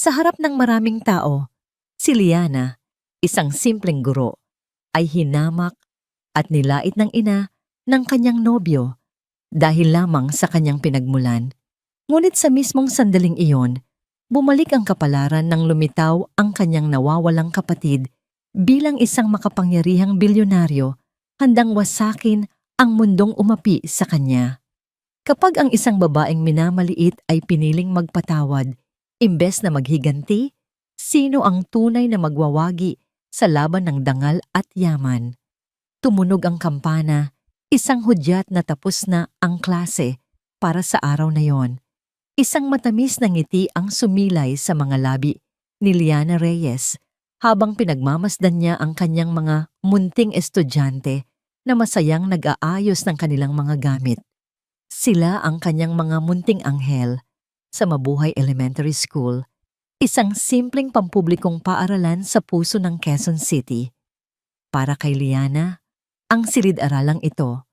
Sa harap ng maraming tao, si Liana, isang simpleng guro, ay hinamak at nilait ng ina ng kanyang nobyo dahil lamang sa kanyang pinagmulan. Ngunit sa mismong sandaling iyon, bumalik ang kapalaran nang lumitaw ang kanyang nawawalang kapatid bilang isang makapangyarihang bilyonaryo handang wasakin ang mundong umapi sa kanya. Kapag ang isang babaeng minamaliit ay piniling magpatawad, imbes na maghiganti, sino ang tunay na magwawagi sa laban ng dangal at yaman? Tumunog ang kampana, isang hudyat na tapos na ang klase para sa araw na yon. Isang matamis na ngiti ang sumilay sa mga labi ni Liana Reyes habang pinagmamasdan niya ang kanyang mga munting estudyante na masayang nag-aayos ng kanilang mga gamit. Sila ang kanyang mga munting anghel sa Mabuhay Elementary School, isang simpleng pampublikong paaralan sa puso ng Quezon City. Para kay Liana, ang silid-aralang ito,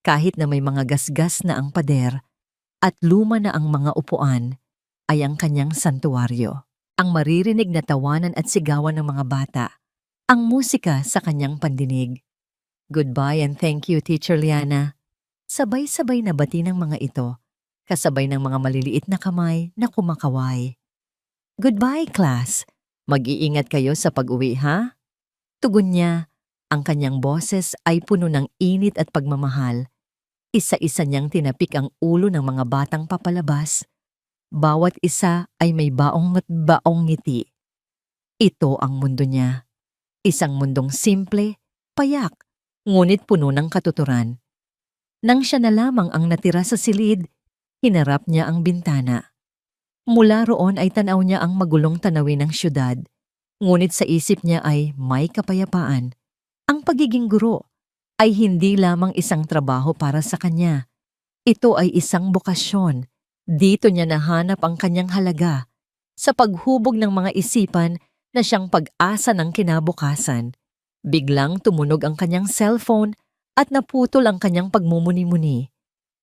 kahit na may mga gasgas na ang pader at luma na ang mga upuan, ay ang kanyang santuwaryo. Ang maririnig na tawanan at sigawan ng mga bata, ang musika sa kanyang pandinig. Goodbye and thank you, Teacher Liana. Sabay-sabay na bati ng mga ito, kasabay ng mga maliliit na kamay na kumakaway. Goodbye, class. Mag-iingat kayo sa pag-uwi, ha? Tugon niya, ang kanyang boses ay puno ng init at pagmamahal. Isa-isa niyang tinapik ang ulo ng mga batang papalabas. Bawat isa ay may baong at baong ngiti. Ito ang mundo niya. Isang mundong simple, payak, ngunit puno ng katuturan. Nang siya na lamang ang natira sa silid, hinarap niya ang bintana. Mula roon ay tanaw niya ang magulong tanawin ng syudad, ngunit sa isip niya ay may kapayapaan. Ang pagiging guro ay hindi lamang isang trabaho para sa kanya. Ito ay isang bokasyon. Dito niya nahanap ang kanyang halaga sa paghubog ng mga isipan na siyang pag-asa ng kinabukasan. Biglang tumunog ang kanyang cellphone at naputol ang kanyang pagmumuni-muni.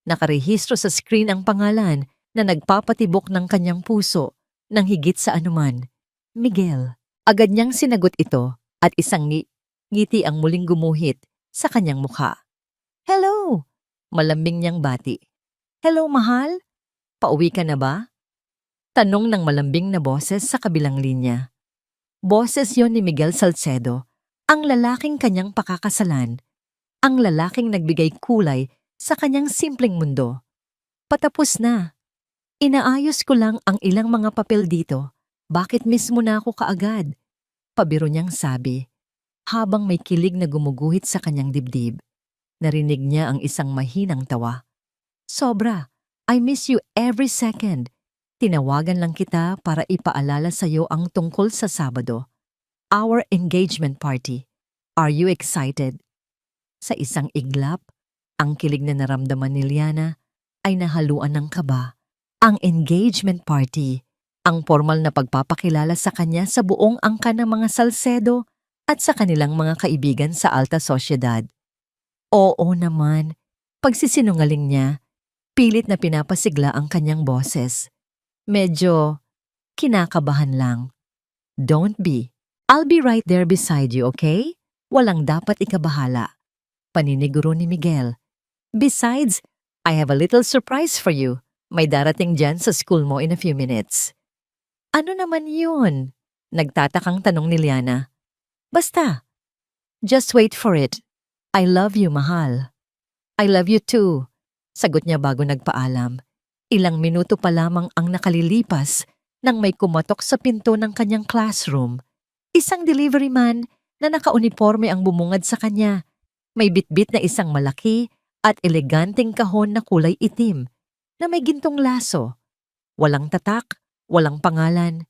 Nakarehistro sa screen ang pangalan na nagpapatibok ng kanyang puso ng higit sa anuman. Miguel. Agad niyang sinagot ito at isang ngiti ang muling gumuhit sa kanyang mukha. Hello! Malambing niyang bati. Hello, mahal? Pauwi ka na ba? Tanong ng malambing na boses sa kabilang linya. Boses yon ni Miguel Salcedo, ang lalaking kanyang pakakasalan. Ang lalaking nagbigay kulay sa kanyang simpleng mundo. Patapos na. Inaayos ko lang ang ilang mga papel dito. Bakit mismo na ako kaagad? Pabiro niyang sabi, habang may kilig na gumuguhit sa kanyang dibdib. Narinig niya ang isang mahinang tawa. Sobra, I miss you every second. Tinawagan lang kita para ipaalala sa'yo ang tungkol sa Sabado. Our engagement party. Are you excited? Sa isang iglap, ang kilig na naramdaman ni Liana ay nahaluan ng kaba. Ang engagement party, ang formal na pagpapakilala sa kanya sa buong angkan ng mga Salcedo at sa kanilang mga kaibigan sa alta sosyedad. Oo naman, pagsisinungaling niya, pilit na pinapasigla ang kanyang boses. Medyo kinakabahan lang. Don't be. I'll be right there beside you, okay? Walang dapat ikabahala. Paniniguro ni Miguel. Besides, I have a little surprise for you. May darating dyan sa school mo in a few minutes. Ano naman yun? Nagtatakang tanong ni Liana. Basta. Just wait for it. I love you, mahal. I love you too. Sagot niya bago nagpaalam. Ilang minuto pa lamang ang nakalilipas nang may kumatok sa pinto ng kanyang classroom. Isang delivery man na nakauniforme ang bumungad sa kanya. May bitbit na isang malaki at eleganteng kahon na kulay itim na may gintong laso. Walang tatak, walang pangalan.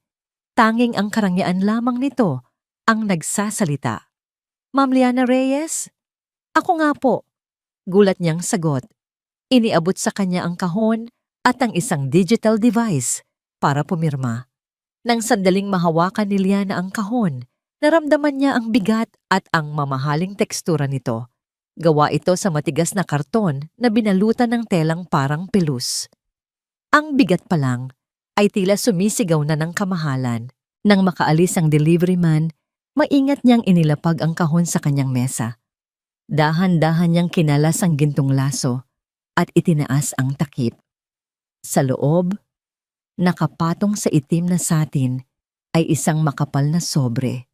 Tanging ang karangyaan lamang nito ang nagsasalita. Ma'am Liana Reyes? Ako nga po. Gulat niyang sagot. Iniabot sa kanya ang kahon at ang isang digital device para pumirma. Nang sandaling mahawakan ni Liana ang kahon, naramdaman niya ang bigat at ang mamahaling tekstura nito. Gawa ito sa matigas na karton na binalutan ng telang parang pelus. Ang bigat pa lang, ay tila sumisigaw na ng kamahalan. Nang makaalis ang delivery man, maingat niyang inilapag ang kahon sa kanyang mesa. Dahan-dahan niyang kinalas ang gintong laso at itinaas ang takip. Sa loob, nakapatong sa itim na satin ay isang makapal na sobre.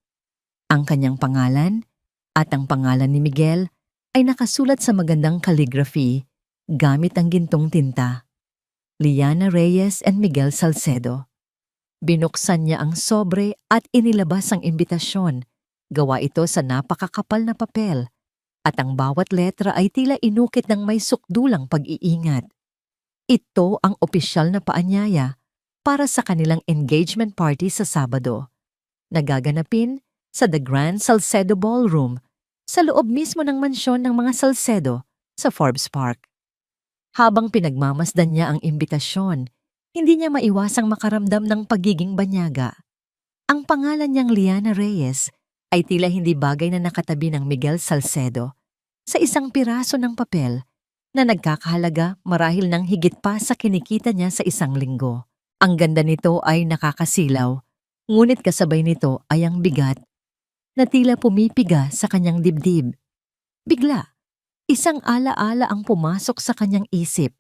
Ang kanyang pangalan at ang pangalan ni Miguel ay nakasulat sa magandang calligraphy gamit ang gintong tinta. Liana Reyes and Miguel Salcedo. Binuksan niya ang sobre at inilabas ang imbitasyon. Gawa ito sa napakakapal na papel at ang bawat letra ay tila inukit ng may sukdulang pag-iingat. Ito ang opisyal na paanyaya para sa kanilang engagement party sa Sabado. Nagaganapin sa The Grand Salcedo Ballroom sa loob mismo ng mansyon ng mga Salcedo sa Forbes Park. Habang pinagmamasdan niya ang imbitasyon, hindi niya maiwasang makaramdam ng pagiging banyaga. Ang pangalan niyang Liana Reyes ay tila hindi bagay na nakatabi ng Miguel Salcedo sa isang piraso ng papel na nagkakahalaga marahil ng higit pa sa kinikita niya sa isang linggo. Ang ganda nito ay nakakasilaw, ngunit kasabay nito ay ang bigat na tila pumipiga sa kanyang dibdib. Bigla, isang alaala ang pumasok sa kanyang isip.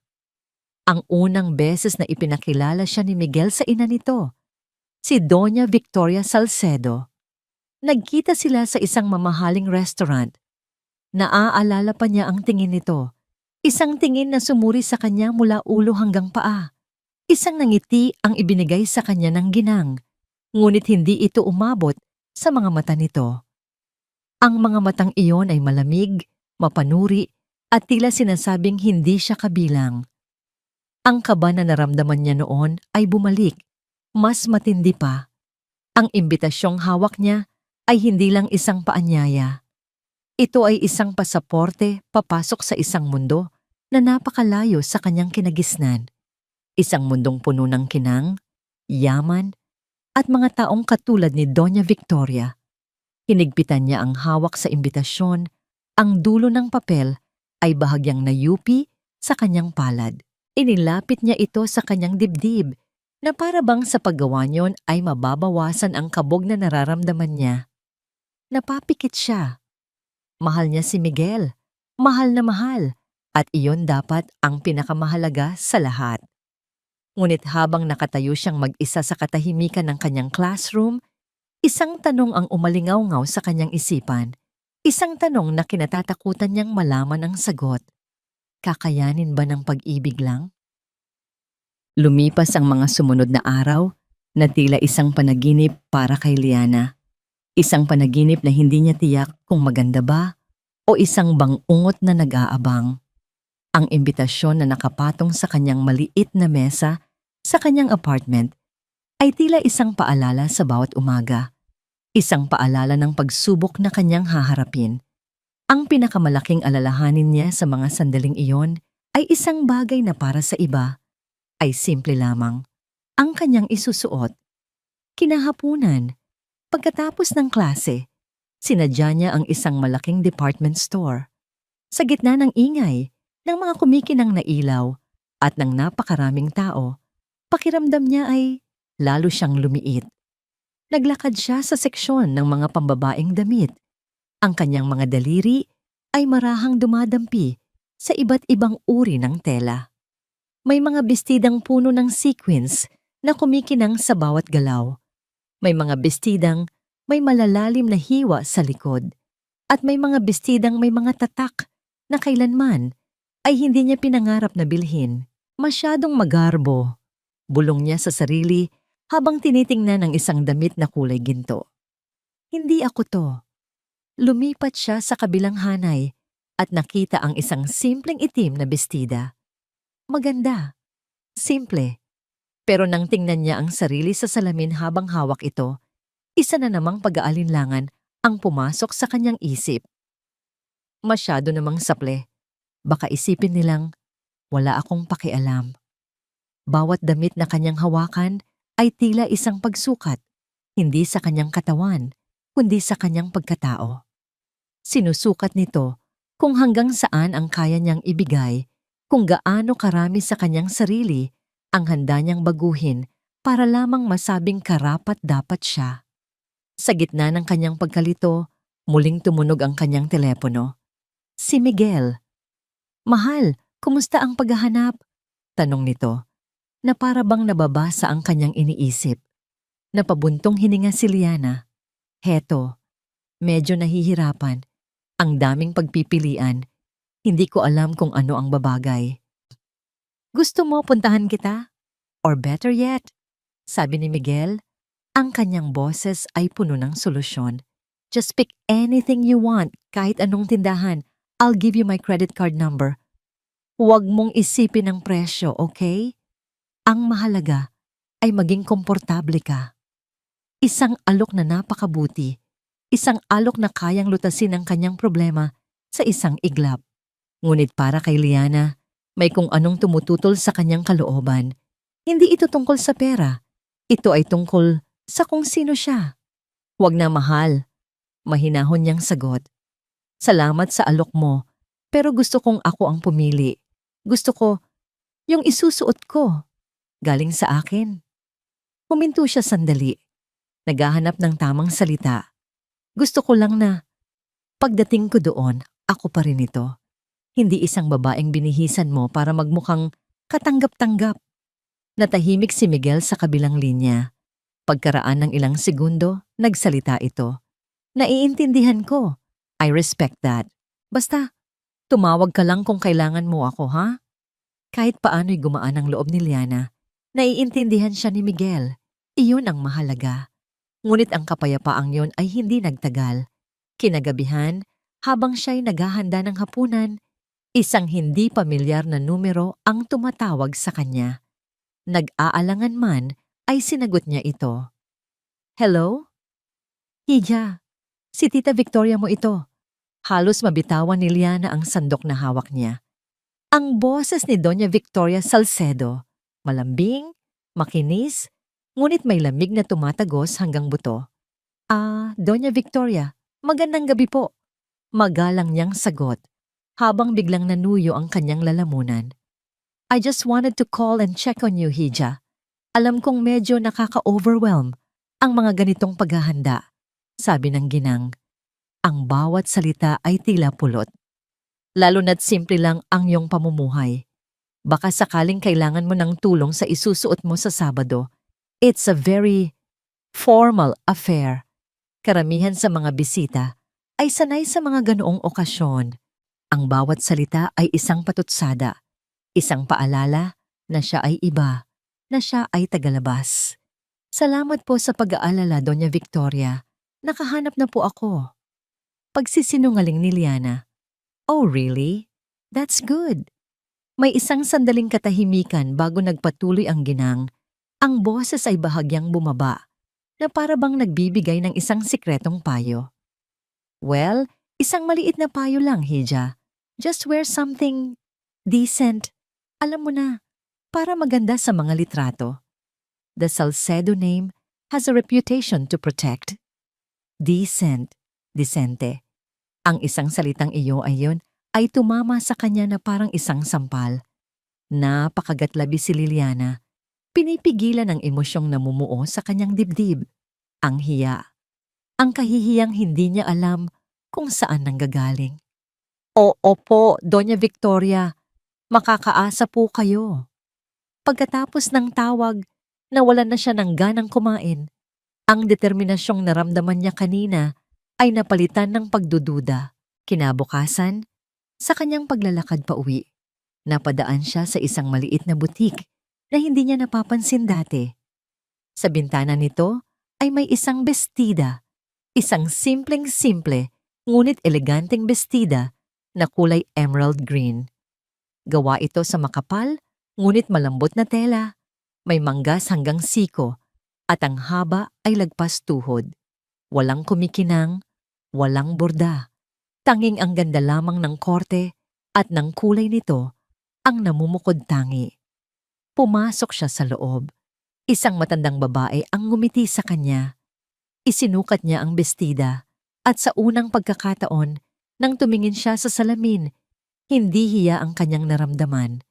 Ang unang beses na ipinakilala siya ni Miguel sa ina nito, si Doña Victoria Salcedo. Nagkita sila sa isang mamahaling restaurant. Naaalala pa niya ang tingin nito, isang tingin na sumuri sa kanya mula ulo hanggang paa. Isang nangiti ang ibinigay sa kanya ng ginang, ngunit hindi ito umabot sa mga mata nito. Ang mga matang iyon ay malamig, mapanuri, at tila sinasabing hindi siya kabilang. Ang kaba na naramdaman niya noon ay bumalik, mas matindi pa. Ang imbitasyong hawak niya ay hindi lang isang paanyaya. Ito ay isang pasaporte papasok sa isang mundo na napakalayo sa kanyang kinagisnan. Isang mundong puno ng kinang, yaman, at mga taong katulad ni Doña Victoria. Hinigpitan niya ang hawak sa imbitasyon, ang dulo ng papel ay bahagyang nayupi sa kanyang palad. Inilapit niya ito sa kanyang dibdib na para bang sa paggawa niyon ay mababawasan ang kabog na nararamdaman niya. Napapikit siya. Mahal niya si Miguel, mahal na mahal, at iyon dapat ang pinakamahalaga sa lahat. Ngunit habang nakatayo siyang mag-isa sa katahimikan ng kanyang classroom, isang tanong ang umalingaw-ngaw sa kanyang isipan. Isang tanong na kinatatakutan niyang malaman ang sagot. Kakayanin ba ng pag-ibig lang? Lumipas ang mga sumunod na araw na tila isang panaginip para kay Liana. Isang panaginip na hindi niya tiyak kung maganda ba o isang bangungot na nag-aabang. Ang imbitasyon na nakapatong sa kanyang maliit na mesa sa kanyang apartment ay tila isang paalala sa bawat umaga. Isang paalala ng pagsubok na kanyang haharapin. Ang pinakamalaking alalahanin niya sa mga sandaling iyon ay isang bagay na para sa iba ay simple lamang. Ang kanyang isusuot. Kinahapunan, pagkatapos ng klase, sinadya niya ang isang malaking department store. Sa gitna ng ingay, ng mga kumikinang na ilaw at ng napakaraming tao, pakiramdam niya ay lalo siyang lumiit. Naglakad siya sa seksyon ng mga pambabaeng damit. Ang kanyang mga daliri ay marahang dumadampi sa iba't ibang uri ng tela. May mga bestidang puno ng sequins na kumikinang sa bawat galaw. May mga bestidang may malalalim na hiwa sa likod. At may mga bestidang may mga tatak na kailanman ay hindi niya pinangarap na bilhin. Masyadong magarbo. Bulong niya sa sarili habang tinitingnan ang isang damit na kulay ginto. Hindi ako to. Lumipat siya sa kabilang hanay at nakita ang isang simpleng itim na bestida. Maganda. Simple. Pero nang tingnan niya ang sarili sa salamin habang hawak ito, isa na namang pag-aalinlangan ang pumasok sa kanyang isip. Masyado namang saple. Baka isipin nilang, wala akong pakialam. Bawat damit na kanyang hawakan ay tila isang pagsukat, hindi sa kanyang katawan, kundi sa kanyang pagkatao. Sinusukat nito kung hanggang saan ang kaya niyang ibigay, kung gaano karami sa kanyang sarili ang handa niyang baguhin para lamang masabing karapat-dapat siya. Sa gitna ng kanyang pagkalito, muling tumunog ang kanyang telepono. Si Miguel. "Mahal, kumusta ang paghahanap?" tanong nito, na para bang nababasa ang kanyang iniisip. Napabuntong hininga si Liana. "Heto, medyo nahihirapan. Ang daming pagpipilian. Hindi ko alam kung ano ang babagay." "Gusto mo puntahan kita? Or better yet," sabi ni Miguel, ang kanyang boses ay puno ng solusyon. "Just pick anything you want, kahit anong tindahan. I'll give you my credit card number. Huwag mong isipin ang presyo, okay? Ang mahalaga ay maging komportable ka." Isang alok na napakabuti. Isang alok na kayang lutasin ang kanyang problema sa isang iglap. Ngunit para kay Liana, may kung anong tumututol sa kanyang kalooban. Hindi ito tungkol sa pera. Ito ay tungkol sa kung sino siya. "Huwag na, mahal." Mahinahon niyang sagot. "Salamat sa alok mo, pero gusto kong ako ang pumili. Gusto ko yung isusuot ko. Galing sa akin." Huminto siya sandali. Naghahanap ng tamang salita. "Gusto ko lang na pagdating ko doon, ako pa rin ito. Hindi isang babaeng binihisan mo para magmukhang katanggap-tanggap." Natahimik si Miguel sa kabilang linya. Pagkaraan ng ilang segundo, nagsalita ito. "Naiintindihan ko. I respect that. Basta, tumawag ka lang kung kailangan mo ako, ha?" Kahit paano'y gumaan ang loob ni Liana. Naiintindihan siya ni Miguel. Iyon ang mahalaga. Ngunit ang kapayapaang yon ay hindi nagtagal. Kinagabihan, habang siya'y naghahanda ng hapunan, isang hindi pamilyar na numero ang tumatawag sa kanya. Nag-aalangan man, ay sinagot niya ito. "Hello? Hija, si Tita Victoria mo ito." Halos mabitawan ni Liana ang sandok na hawak niya. Ang boses ni Doña Victoria Salcedo, malambing, makinis, ngunit may lamig na tumatagos hanggang buto. Doña Victoria, magandang gabi po." Magalang niyang sagot, habang biglang nanuyo ang kanyang lalamunan. "I just wanted to call and check on you, Hija. Alam kong medyo nakaka-overwhelm ang mga ganitong paghahanda," sabi ng ginang. Ang bawat salita ay tila pulot. "Lalo na't simple lang ang iyong pamumuhay. Baka sakaling kailangan mo ng tulong sa isusuot mo sa Sabado. It's a very formal affair. Karamihan sa mga bisita ay sanay sa mga ganoong okasyon." Ang bawat salita ay isang patutsada, isang paalala na siya ay iba, na siya ay tagalabas. "Salamat po sa pag-aalala, Doña Victoria. Nakahanap na po ako." Pagsisinungaling ni Liana. "Oh really? That's good." May isang sandaling katahimikan bago nagpatuloy ang ginang. Ang boses ay bahagyang bumaba, na para bang nagbibigay ng isang sikretong payo. "Well, isang maliit na payo lang, Hija. Just wear something decent. Alam mo na, para maganda sa mga litrato. The Salcedo name has a reputation to protect." Decent, disente. Ang isang salitang iyo ay tumama sa kanya na parang isang sampal. Napakagatlabi si Liliana. Pinipigilan ang emosyong namumuo sa kanyang dibdib. Ang hiya. Ang kahihiyang hindi niya alam kung saan nanggagaling. "Oo po, Doña Victoria. Makakaasa po kayo." Pagkatapos ng tawag, nawalan na siya ng ganang kumain. Ang determinasyong naramdaman niya kanina ay napalitan ng pagdududa. Kinabukasan, sa kanyang paglalakad pa uwi, napadaan siya sa isang maliit na butik na hindi niya napapansin dati. Sa bintana nito ay may isang bestida, isang simpleng-simple ngunit eleganteng bestida na kulay emerald green. Gawa ito sa makapal ngunit malambot na tela, may manggas hanggang siko at ang haba ay lagpas tuhod. Walang kumikinang, walang borda. Tanging ang ganda lamang ng korte at ng kulay nito ang namumukod tangi. Pumasok siya sa loob. Isang matandang babae ang ngumiti sa kanya. Isinukat niya ang bestida at sa unang pagkakataon, nang tumingin siya sa salamin, hindi hiya ang kanyang naramdaman.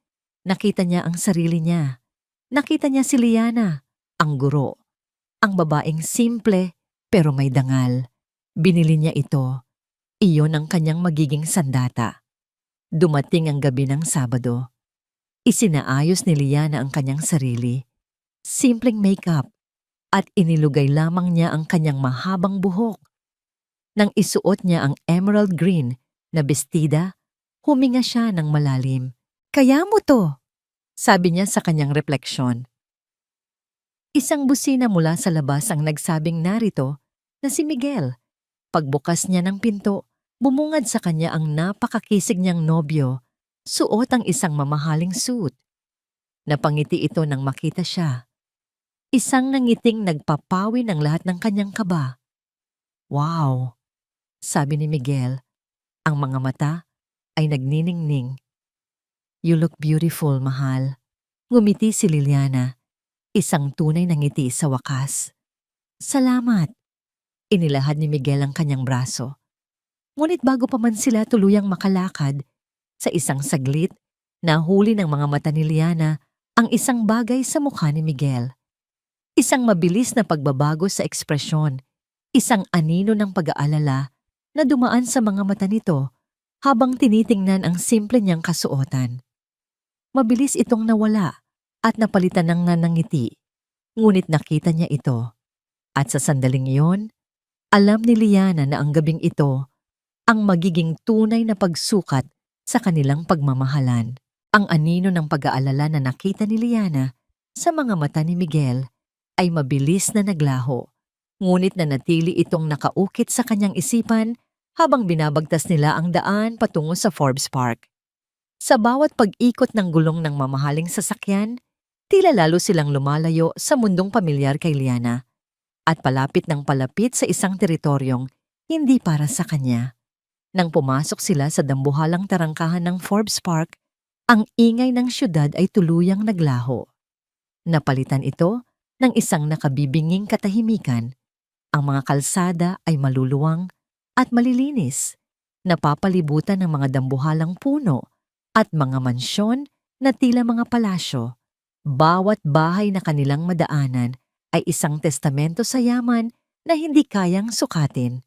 Nakita niya ang sarili niya. Nakita niya si Liana, ang guro, ang babaeng simple pero may dangal. Binili niya ito. Iyon ang kanyang magiging sandata. Dumating ang gabi ng Sabado. Isinaayos ni Liana ang kanyang sarili. Simpleng makeup at inilugay lamang niya ang kanyang mahabang buhok. Nang isuot niya ang emerald green na bestida, huminga siya ng malalim. "Kaya mo to," sabi niya sa kanyang refleksyon. Isang busina mula sa labas ang nagsabing narito na si Miguel. Pagbukas niya ng pinto, bumungad sa kanya ang napakakisig niyang nobyo, suot ang isang mamahaling suit. Napangiti ito nang makita siya. Isang nangiting nagpapawi ng lahat ng kanyang kaba. "Wow," sabi ni Miguel. Ang mga mata ay nagniningning. "You look beautiful, mahal." Ngumiti si Liliana. Isang tunay na ngiti sa wakas. "Salamat." Inilahad ni Miguel ang kanyang braso. Ngunit bago pa man sila tuluyang makalakad, sa isang saglit, nahuli ng mga mata ni Liana ang isang bagay sa mukha ni Miguel. Isang mabilis na pagbabago sa ekspresyon, isang anino ng pag-aalala na dumaan sa mga mata nito habang tinitingnan ang simple niyang kasuotan. Mabilis itong nawala at napalitan ng nanangiti, ngunit nakita niya ito. At sa sandaling iyon, alam ni Liana na ang gabing ito ang magiging tunay na pagsukat sa kanilang pagmamahalan. Ang anino ng pag-aalala na nakita ni Liana sa mga mata ni Miguel ay mabilis na naglaho, ngunit nanatili itong nakaukit sa kanyang isipan habang binabagtas nila ang daan patungo sa Forbes Park. Sa bawat pag-ikot ng gulong ng mamahaling sasakyan, tila lalo silang lumalayo sa mundong pamilyar kay Liana at palapit ng palapit sa isang teritoryong hindi para sa kanya. Nang pumasok sila sa dambuhalang tarangkahan ng Forbes Park, ang ingay ng syudad ay tuluyang naglaho. Napalitan ito ng isang nakabibinging katahimikan. Ang mga kalsada ay maluluwang at malilinis, napapalibutan ng mga dambuhalang puno at mga mansyon na tila mga palasyo. Bawat bahay na kanilang madaanan ay isang testamento sa yaman na hindi kayang sukatin.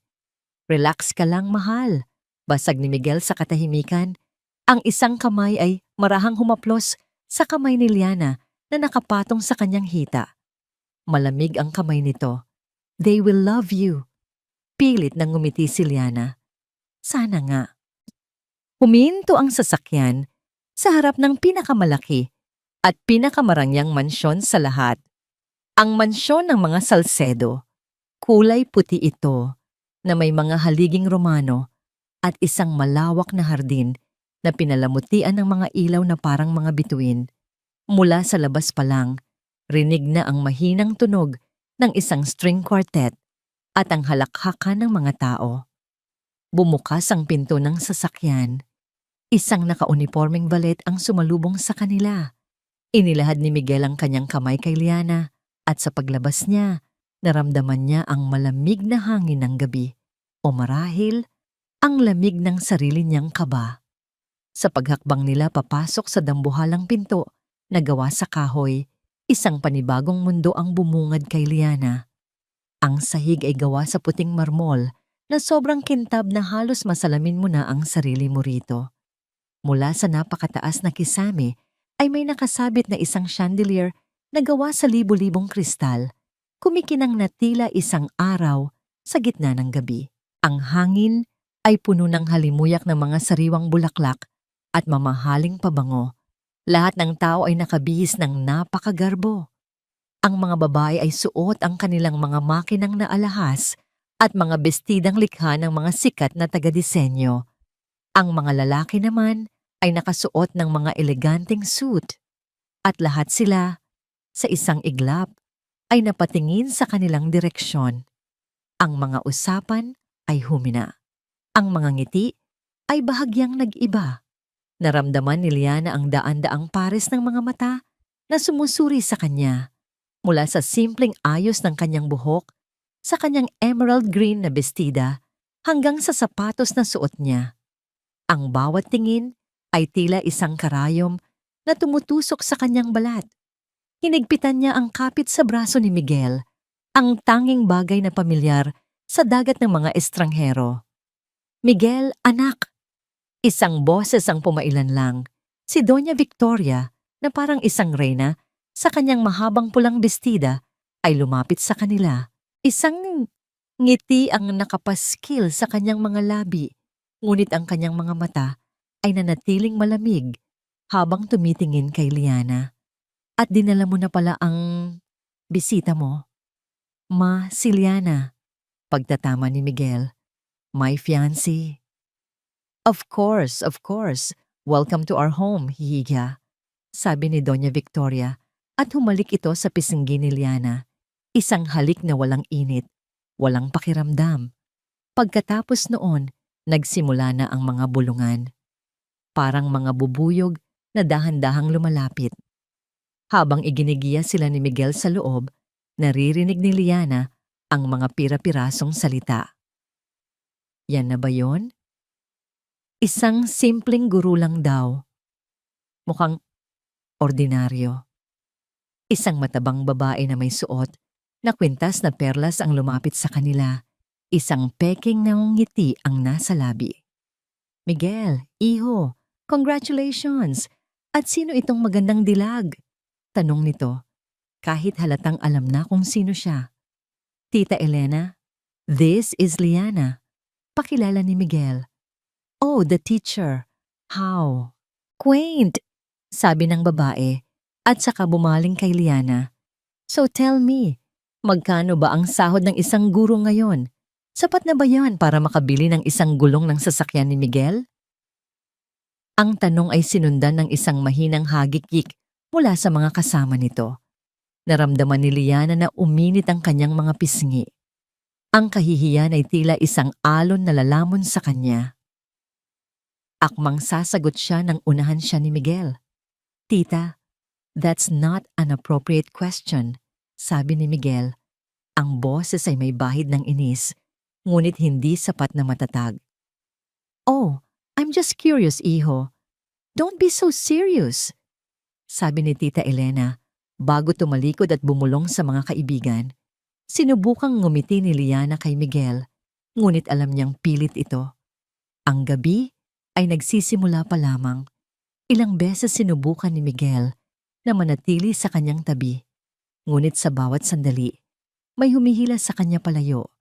"Relax ka lang, mahal," basag ni Miguel sa katahimikan. Ang isang kamay ay marahang humaplos sa kamay ni Liana na nakapatong sa kanyang hita. Malamig ang kamay nito. "They will love you." Pilit nang ngumiti si Liana. "Sana nga." Huminto ang sasakyan sa harap ng pinakamalaki at pinakamarangyang mansyon sa lahat. Ang mansyon ng mga Salcedo. Kulay puti ito na may mga haliging Romano at isang malawak na hardin na pinalamutian ng mga ilaw na parang mga bituin. Mula sa labas pa lang, rinig na ang mahinang tunog ng isang string quartet at ang halakhakan ng mga tao. Bumukas ang pinto ng sasakyan. Isang nakaunipormeng valet ang sumalubong sa kanila. Inilahad ni Miguel ang kanyang kamay kay Liana at sa paglabas niya, naramdaman niya ang malamig na hangin ng gabi o marahil ang lamig ng sarili niyang kaba. Sa paghakbang nila papasok sa dambuhalang pinto na gawa sa kahoy, isang panibagong mundo ang bumungad kay Liana. Ang sahig ay gawa sa puting marmol na sobrang kintab na halos masalamin mo na ang sarili mo rito. Mula sa napakataas na kisame ay may nakasabit na isang chandelier na gawa sa libu-libong kristal, kumikinang na tila isang araw sa gitna ng gabi. Ang hangin ay puno ng halimuyak ng mga sariwang bulaklak at mamahaling pabango. Lahat ng tao ay nakabihis ng napakagarbo. Ang mga babae ay suot ang kanilang mga makinang na alahas at mga bestidang likha ng mga sikat na taga-disenyo. Ang mga lalaki naman ay nakasuot ng mga eleganteng suit. At lahat sila, sa isang iglap, ay napatingin sa kanilang direksyon. Ang mga usapan ay humina. Ang mga ngiti ay bahagyang nag-iba. Naramdaman ni Liana ang daan-daang pares ng mga mata na sumusuri sa kanya. Mula sa simpleng ayos ng kanyang buhok, sa kanyang emerald green na bestida, hanggang sa sapatos na suot niya. Ang bawat tingin ay tila isang karayom na tumutusok sa kanyang balat. Hinigpitan niya ang kapit sa braso ni Miguel, ang tanging bagay na pamilyar sa dagat ng mga estranghero. Miguel, anak! Isang boses ang pumailan lang. Si Doña Victoria, na parang isang reyna, sa kanyang mahabang pulang bestida, ay lumapit sa kanila. Isang ngiti ang nakapaskil sa kanyang mga labi, ngunit ang kanyang mga mata ay nanatiling malamig habang tumitingin kay Liana. At dinala mo na pala ang bisita mo? Ma, si Liana. Pagtatama ni Miguel. My fiancé. Of course, of course. Welcome to our home, hihiga. Sabi ni Doña Victoria at humalik ito sa pisinggi ni Liana. Isang halik na walang init, walang pakiramdam. Pagkatapos noon, nagsimula na ang mga bulungan. Parang mga bubuyog na dahan-dahang lumalapit. Habang iginigiya sila ni Miguel sa loob, naririnig ni Liana ang mga pira-pirasong salita. Yan na ba yon? Isang simpleng guro lang daw. Mukhang ordinaryo. Isang matabang babae na may suot na kwintas na perlas ang lumapit sa kanila. Isang peking ngiti ang nasa labi. Miguel, iho, congratulations! At sino itong magandang dilag? Tanong nito, kahit halatang alam na kung sino siya. Tita Elena, this is Liana. Pakilala ni Miguel. Oh, the teacher. How? Quaint, sabi ng babae at saka bumaling kay Liana. So tell me, magkano ba ang sahod ng isang guro ngayon? Sapat na ba yan para makabili ng isang gulong ng sasakyan ni Miguel? Ang tanong ay sinundan ng isang mahinang hagikik mula sa mga kasama nito. Naramdaman ni Liana na uminit ang kanyang mga pisngi. Ang kahihiyan ay tila isang alon na lalamon sa kanya. Akmang sasagot siya nang unahan siya ni Miguel. Tita, that's not an appropriate question, sabi ni Miguel. Ang boses ay may bahid ng inis, ngunit hindi sapat na matatag. Oh, I'm just curious, iho. Don't be so serious, sabi ni Tita Elena bago tumalikod at bumulong sa mga kaibigan. Sinubukang ngumiti ni Liana kay Miguel, ngunit alam niyang pilit ito. Ang gabi ay nagsisimula pa lamang. Ilang beses sinubukan ni Miguel na manatili sa kanyang tabi, ngunit sa bawat sandali, may humihila sa kanya palayo.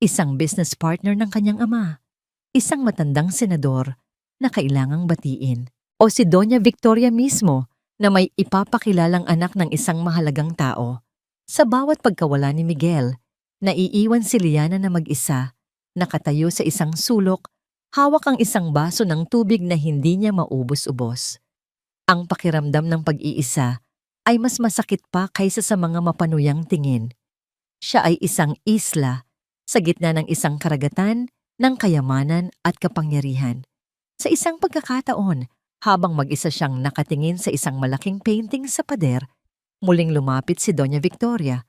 Isang business partner ng kanyang ama, isang matandang senador na kailangang batiin, o si Doña Victoria mismo na may ipapakilalang anak ng isang mahalagang tao. Sa bawat pagkawala ni Miguel, naiiwan si Liana na mag-isa, nakatayo sa isang sulok, hawak ang isang baso ng tubig na hindi niya maubos-ubos. Ang pakiramdam ng pag-iisa ay mas masakit pa kaysa sa mga mapanuyang tingin. Siya ay isang isla sa gitna ng isang karagatan ng kayamanan at kapangyarihan. Sa isang pagkakataon, habang mag-isa siyang nakatingin sa isang malaking painting sa pader, muling lumapit si Doña Victoria.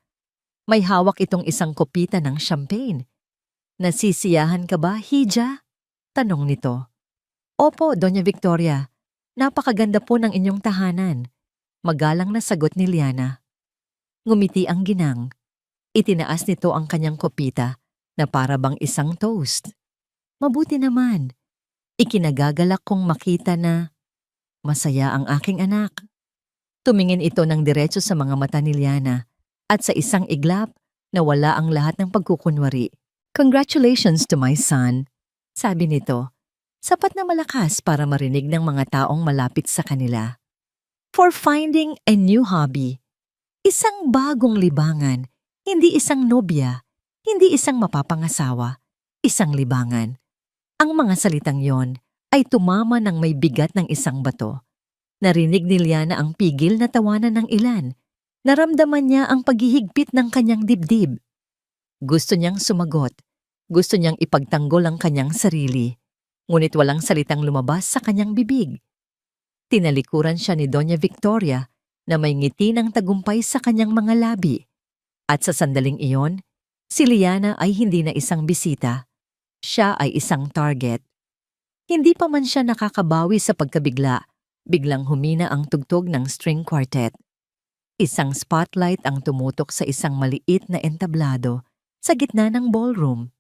May hawak itong isang kopita ng champagne. Nasisiyahan ka ba, hija? Tanong nito. Opo, Doña Victoria. Napakaganda po ng inyong tahanan. Magalang na sagot ni Liana. Ngumiti ang ginang. Itinaas nito ang kanyang kopita na para bang isang toast. Mabuti naman. Ikinagagalak kong makita na masaya ang aking anak. Tumingin ito ng diretso sa mga mata ni Liana at sa isang iglap nawala ang lahat ng pagkukunwari. Congratulations to my son, sabi nito. Sapat na malakas para marinig ng mga taong malapit sa kanila. For finding a new hobby. Isang bagong libangan, hindi isang nobya, hindi isang mapapangasawa, isang libangan. Ang mga salitang yon ay tumama ng may bigat ng isang bato. Narinig ni Liana ang pigil na tawanan ng ilan. Naramdaman niya ang paghihigpit ng kanyang dibdib. Gusto niyang sumagot. Gusto niyang ipagtanggol ang kanyang sarili. Ngunit walang salitang lumabas sa kanyang bibig. Tinalikuran siya ni Doña Victoria na may ngiti ng tagumpay sa kanyang mga labi. At sa sandaling iyon, si Liana ay hindi na isang bisita. Siya ay isang target. Hindi pa man siya nakakabawi sa pagkabigla, biglang humina ang tugtog ng string quartet. Isang spotlight ang tumutok sa isang maliit na entablado sa gitna ng ballroom.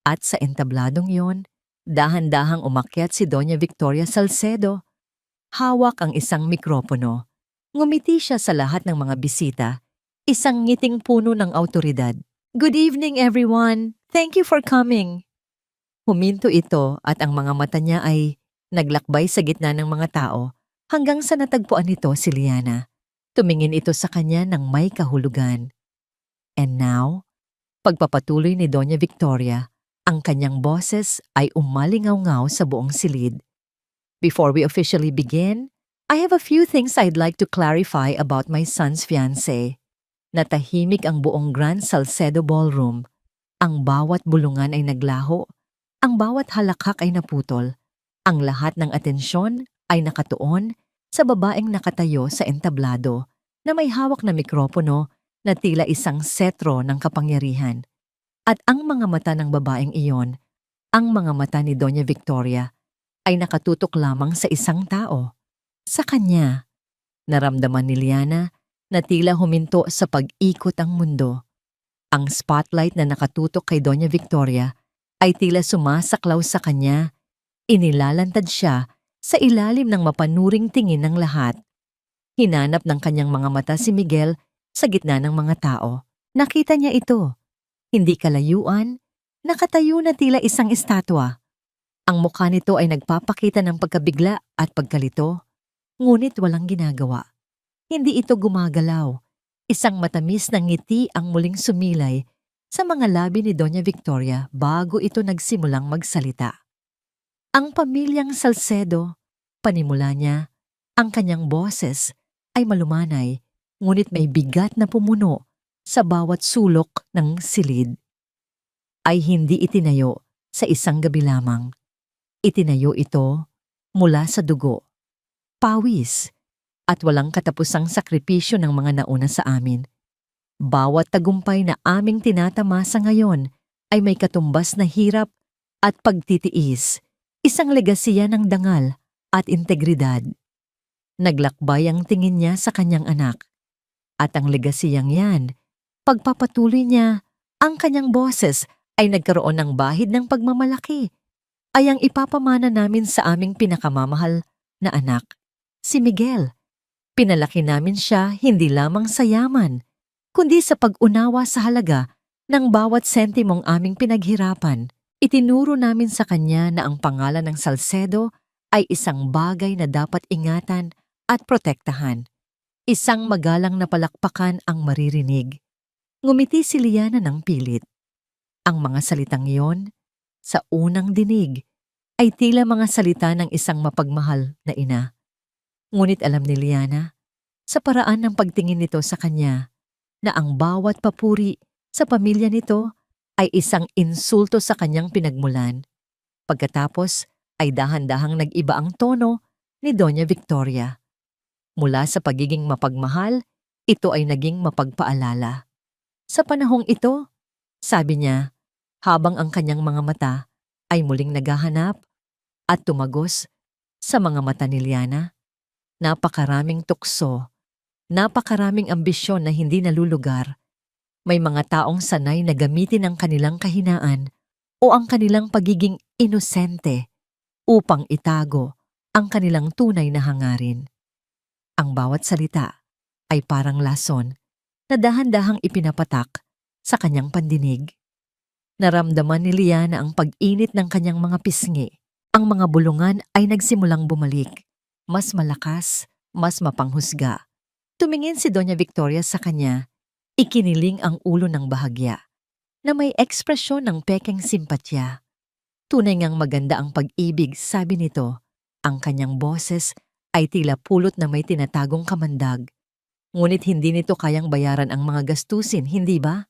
At sa entabladong yon, dahan-dahang umakyat si Doña Victoria Salcedo. Hawak ang isang mikropono. Ngumiti siya sa lahat ng mga bisita, isang ngiting puno ng awtoridad. "Good evening, everyone! Thank you for coming!" Huminto ito at ang mga mata niya ay naglakbay sa gitna ng mga tao hanggang sa natagpuan nito si Liana. Tumingin ito sa kanya ng may kahulugan. And now, pagpapatuloy ni Doña Victoria, ang kanyang boses ay umalingaw-ngaw sa buong silid. "Before we officially begin, I have a few things I'd like to clarify about my son's fiancé." Natahimik ang buong Grand Salcedo Ballroom. Ang bawat bulungan ay naglaho. Ang bawat halakhak ay naputol. Ang lahat ng atensyon ay nakatuon sa babaeng nakatayo sa entablado na may hawak na mikropono na tila isang setro ng kapangyarihan. At ang mga mata ng babaeng iyon, ang mga mata ni Doña Victoria, ay nakatutok lamang sa isang tao. Sa kanya. Naramdaman ni Liana na tila huminto sa pag-ikot ang mundo. Ang spotlight na nakatutok kay Doña Victoria ay tila sumasaklaw sa kanya. Inilalantad siya sa ilalim ng mapanuring tingin ng lahat. Hinanap ng kanyang mga mata si Miguel sa gitna ng mga tao. Nakita niya ito. Hindi kalayuan, nakatayo na tila isang estatwa. Ang mukha nito ay nagpapakita ng pagkabigla at pagkalito, ngunit walang ginagawa. Hindi ito gumagalaw. Isang matamis na ngiti ang muling sumilay sa mga labi ni Doña Victoria bago ito nagsimulang magsalita. Ang pamilyang Salcedo, panimula niya, ang kanyang boses ay malumanay, ngunit may bigat na pumuno sa bawat sulok ng silid. Ay hindi itinayo sa isang gabi lamang. Itinayo ito mula sa dugo, pawis, at walang katapusang sakripisyo ng mga nauna sa amin. Bawat tagumpay na aming tinatamasa ngayon ay may katumbas na hirap at pagtitiis, isang legasiya ng dangal at integridad. Naglakbay ang tingin niya sa kanyang anak. At ang legasiyang yan, pagpapatuloy niya, ang kanyang boses ay nagkaroon ng bahid ng pagmamalaki, ay ang ipapamana namin sa aming pinakamamahal na anak, si Miguel. Pinalaki namin siya hindi lamang sa yaman, kundi sa pag-unawa sa halaga ng bawat sentimong aming pinaghirapan. Itinuro namin sa kanya na ang pangalan ng Salcedo ay isang bagay na dapat ingatan at protektahan. Isang magalang na palakpakan ang maririnig. Ngumiti si Liana ng pilit. Ang mga salitang iyon, sa unang dinig, ay tila mga salita ng isang mapagmahal na ina. Ngunit alam ni Liana, sa paraan ng pagtingin nito sa kanya, na ang bawat papuri sa pamilya nito ay isang insulto sa kanyang pinagmulan. Pagkatapos ay dahan-dahang nag-iba ang tono ni Doña Victoria. Mula sa pagiging mapagmahal, ito ay naging mapagpaalala. Sa panahong ito, sabi niya, habang ang kanyang mga mata ay muling naghahanap at tumagos sa mga mata ni Liana, napakaraming tukso, napakaraming ambisyon na hindi nalulugar. May mga taong sanay na gamitin ang kanilang kahinaan o ang kanilang pagiging inosente upang itago ang kanilang tunay na hangarin. Ang bawat salita ay parang lason na dahan-dahang ipinapatak sa kanyang pandinig. Naramdaman ni Liana ang pag-init ng kanyang mga pisngi. Ang mga bulungan ay nagsimulang bumalik. Mas malakas, mas mapanghusga. Tumingin si Doña Victoria sa kanya. Ikiniling ang ulo ng bahagya, na may ekspresyon ng pekeng simpatya. Tunay ngang maganda ang pag-ibig, sabi nito. Ang kanyang boses ay tila pulot na may tinatagong kamandag. Ngunit hindi nito kayang bayaran ang mga gastusin, hindi ba?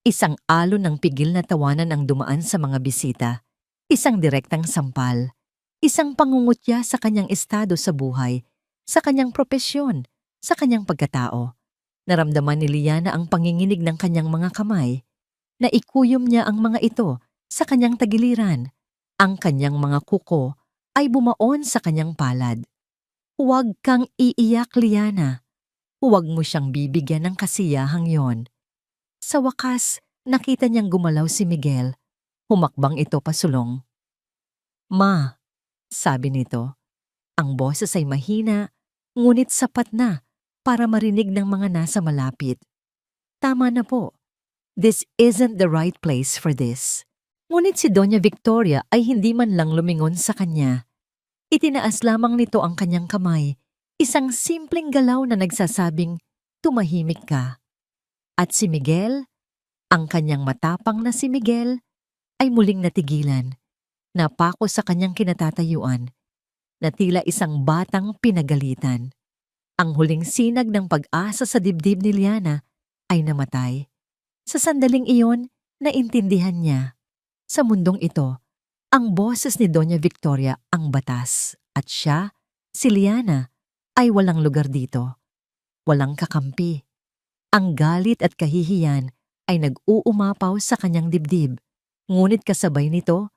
Isang alon ng pigil na tawanan ang dumaan sa mga bisita. Isang direktang sampal. Isang pangungutya sa kanyang estado sa buhay, sa kanyang propesyon, sa kanyang pagkatao. Naramdaman ni Liana ang panginginig ng kanyang mga kamay. Naikuyom niya ang mga ito sa kanyang tagiliran. Ang kanyang mga kuko ay bumaon sa kanyang palad. Huwag kang iiyak, Liana. Huwag mo siyang bibigyan ng kasiyahang yon. Sa wakas, nakita niyang gumalaw si Miguel. Humakbang ito pasulong. Ma, sabi nito, ang boses ay mahina, ngunit sapat na para marinig ng mga nasa malapit. Tama na po. This isn't the right place for this. Ngunit si Doña Victoria ay hindi man lang lumingon sa kanya. Itinaas lamang nito ang kanyang kamay, isang simpleng galaw na nagsasabing, tumahimik ka. At si Miguel, ang kanyang matapang na si Miguel, ay muling natigilan. Napako sa kanyang kinatatayuan, na tila isang batang pinagalitan. Ang huling sinag ng pag-asa sa dibdib ni Liana ay namatay. Sa sandaling iyon, naintindihan niya. Sa mundong ito, ang boses ni Doña Victoria ang batas at siya, si Liana, ay walang lugar dito. Walang kakampi. Ang galit at kahihiyan ay nag-uumapaw sa kanyang dibdib, ngunit kasabay nito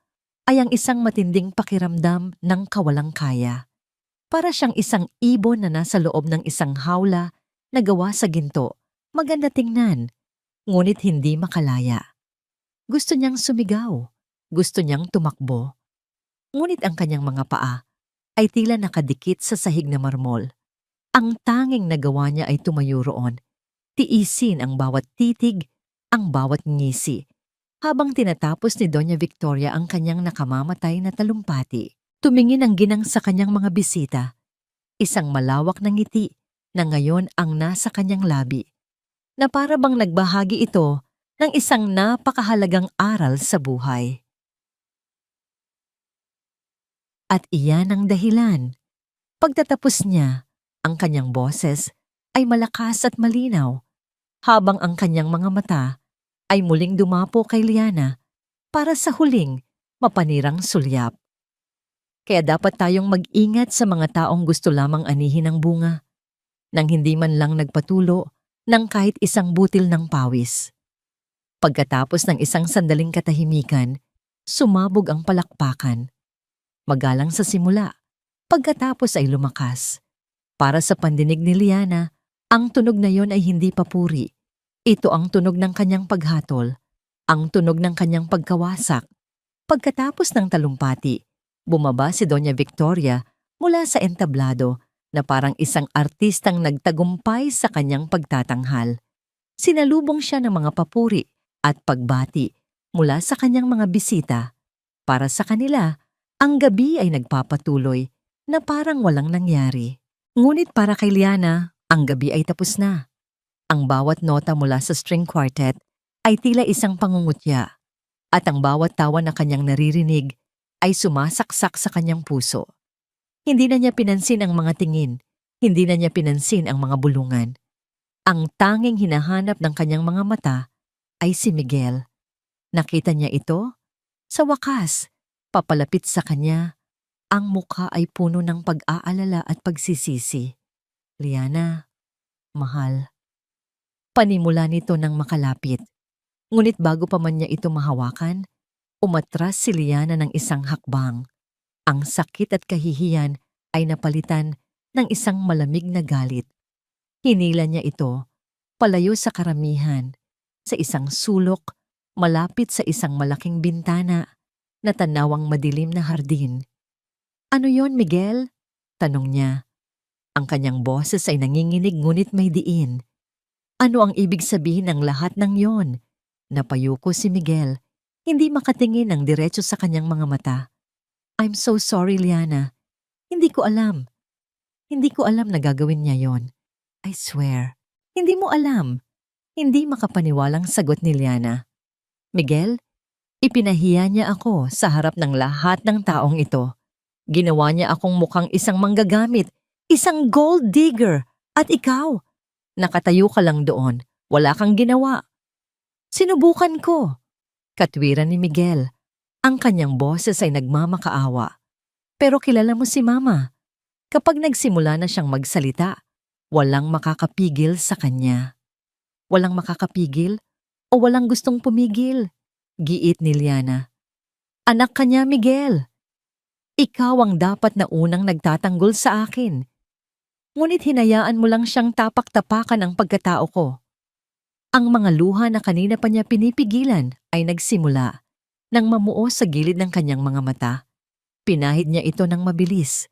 ay ang isang matinding pakiramdam ng kawalang kaya. Para siyang isang ibon na nasa loob ng isang hawla na gawa sa ginto, maganda tingnan, ngunit hindi makalaya. Gusto niyang sumigaw, gusto niyang tumakbo. Ngunit ang kanyang mga paa ay tila nakadikit sa sahig na marmol. Ang tanging nagawa niya ay tumayo roon, tiisin ang bawat titig, ang bawat ngisi, habang tinatapos ni Doña Victoria ang kanyang nakamamatay na talumpati. Tumingin ang ginang sa kanyang mga bisita, isang malawak na ngiti na ngayon ang nasa kanyang labi, na para bang nagbahagi ito ng isang napakahalagang aral sa buhay. At iyan ang dahilan. Pagtatapos niya, ang kanyang boses ay malakas at malinaw, habang ang kanyang mga mata ay muling dumapo kay Liana para sa huling mapanirang sulyap. Kaya dapat tayong mag-ingat sa mga taong gusto lamang anihin ng bunga, nang hindi man lang nagpatulo ng kahit isang butil ng pawis. Pagkatapos ng isang sandaling katahimikan, sumabog ang palakpakan. Magalang sa simula, pagkatapos ay lumakas. Para sa pandinig ni Liana, ang tunog na yon ay hindi papuri. Ito ang tunog ng kanyang paghatol, ang tunog ng kanyang pagkawasak. Pagkatapos ng talumpati, bumaba si Doña Victoria mula sa entablado na parang isang artistang nagtagumpay sa kanyang pagtatanghal. Sinalubong siya ng mga papuri at pagbati mula sa kanyang mga bisita. Para sa kanila, ang gabi ay nagpapatuloy na parang walang nangyari. Ngunit para kay Liana, ang gabi ay tapos na. Ang bawat nota mula sa string quartet ay tila isang pangungutya, at ang bawat tawa na kanyang naririnig ay sumasaksak sa kanyang puso. Hindi na niya pinansin ang mga tingin, hindi na niya pinansin ang mga bulungan. Ang tanging hinahanap ng kanyang mga mata ay si Miguel. Nakita niya ito? Sa wakas, papalapit sa kanya, ang mukha ay puno ng pag-aalala at pagsisisi. Liana, mahal. Panimula nito nang makalapit. Ngunit bago pa man niya ito mahawakan, umatras si Liana ng isang hakbang. Ang sakit at kahihiyan ay napalitan ng isang malamig na galit. Hinila niya ito, palayo sa karamihan, sa isang sulok, malapit sa isang malaking bintana, na tanawang madilim na hardin. Ano yon, Miguel? Tanong niya. Ang kanyang boses ay nanginginig ngunit may diin. Ano ang ibig sabihin ng lahat ng yon? Napayuko si Miguel, hindi makatingin ng diretso sa kanyang mga mata. I'm so sorry, Liana. Hindi ko alam. Hindi ko alam na gagawin niya yon. I swear. Hindi mo alam. Hindi makapaniwalang sagot ni Liana. Miguel, ipinahiya niya ako sa harap ng lahat ng taong ito. Ginawa niya akong mukhang isang manggagamit, isang gold digger, at ikaw. Nakatayo ka lang doon, wala kang ginawa. Sinubukan ko. Katwiran ni Miguel. Ang kanyang boses ay nagmamakaawa. Pero kilala mo si Mama. Kapag nagsimula na siyang magsalita, walang makakapigil sa kanya. Walang makakapigil o walang gustong pumigil, giit ni Liana. Anak ka niya, Miguel. Ikaw ang dapat na unang nagtatanggol sa akin. Ngunit hinayaan mo lang siyang tapak-tapakan ang pagkatao ko. Ang mga luha na kanina pa niya pinipigilan ay nagsimula nang mamuo sa gilid ng kanyang mga mata. Pinahid niya ito ng mabilis.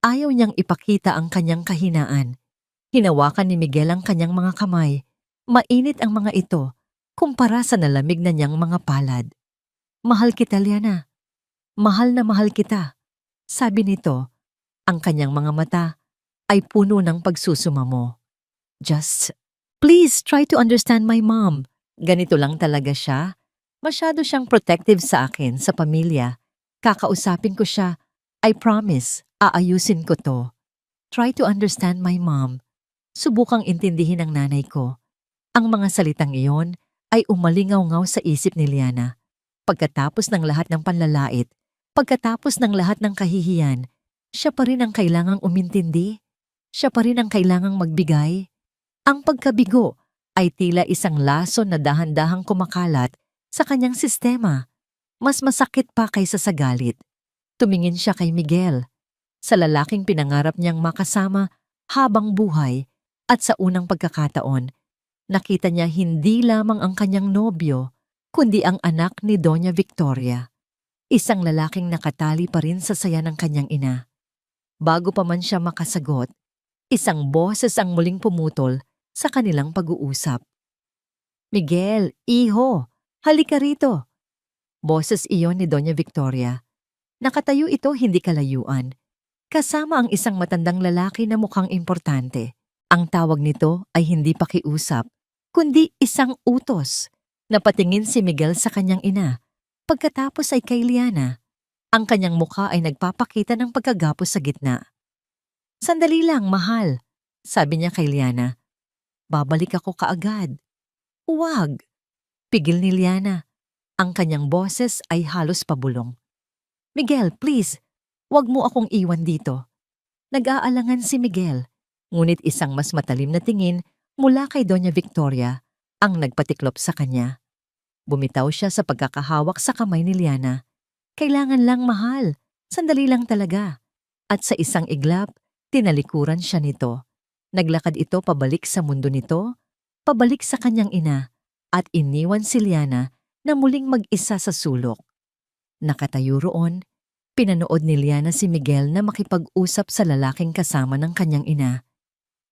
Ayaw niyang ipakita ang kanyang kahinaan. Hinawakan ni Miguel ang kanyang mga kamay. Mainit ang mga ito kumpara sa nalamig na niyang mga palad. Mahal kita, Liana. Mahal na mahal kita. Sabi nito, ang kanyang mga mata ay puno ng pagsusumamo. Just, please try to understand my mom. Ganito lang talaga siya. Masyado siyang protective sa akin, sa pamilya. Kakausapin ko siya. I promise, aayusin ko to. Try to understand my mom. Subukang intindihin ang nanay ko. Ang mga salitang iyon ay umalingaw-ngaw sa isip ni Liana. Pagkatapos ng lahat ng panlalait, pagkatapos ng lahat ng kahihiyan, siya pa rin ang kailangang umintindi. Siya pa rin ang kailangang magbigay. Ang pagkabigo ay tila isang laso na dahan-dahang kumakalat sa kanyang sistema. Mas masakit pa kaysa sa galit. Tumingin siya kay Miguel, sa lalaking pinangarap niyang makasama habang buhay, at sa unang pagkakataon, nakita niya hindi lamang ang kanyang nobyo, kundi ang anak ni Doña Victoria. Isang lalaking nakatali pa rin sa saya ng kanyang ina. Bago pa man siya makasagot, isang boses ang muling pumutol sa kanilang pag-uusap. Miguel, iho, halika rito. Boses iyon ni Doña Victoria. Nakatayo ito hindi kalayuan. Kasama ang isang matandang lalaki na mukhang importante. Ang tawag nito ay hindi pakiusap, kundi isang utos. Napatingin si Miguel sa kanyang ina. Pagkatapos ay kay Liana. Ang kanyang mukha ay nagpapakita ng pagkagapos sa gitna. Sandali lang, mahal, sabi niya kay Liana. Babalik ako kaagad. Huwag. Pigil ni Liana. Ang kanyang boses ay halos pabulong. Miguel, please, huwag mo akong iwan dito. Nag-aalangan si Miguel, ngunit isang mas matalim na tingin mula kay Doña Victoria ang nagpatiklop sa kanya. Bumitaw siya sa pagkakahawak sa kamay ni Liana. Kailangan lang, mahal. Sandali lang talaga. At sa isang iglap, tinalikuran siya nito. Naglakad ito pabalik sa mundo nito, pabalik sa kanyang ina, at iniwan si Liana na muling mag-isa sa sulok. Nakatayo roon, pinanood ni Liana si Miguel na makipag-usap sa lalaking kasama ng kanyang ina.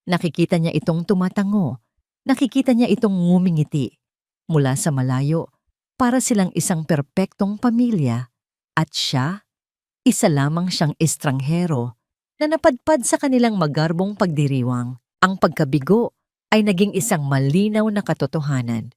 Nakikita niya itong tumatango, nakikita niya itong ngumingiti. Mula sa malayo, para silang isang perpektong pamilya. At siya, isa lamang siyang estranghero na napadpad sa kanilang magarbong pagdiriwang. Ang pagkabigo ay naging isang malinaw na katotohanan.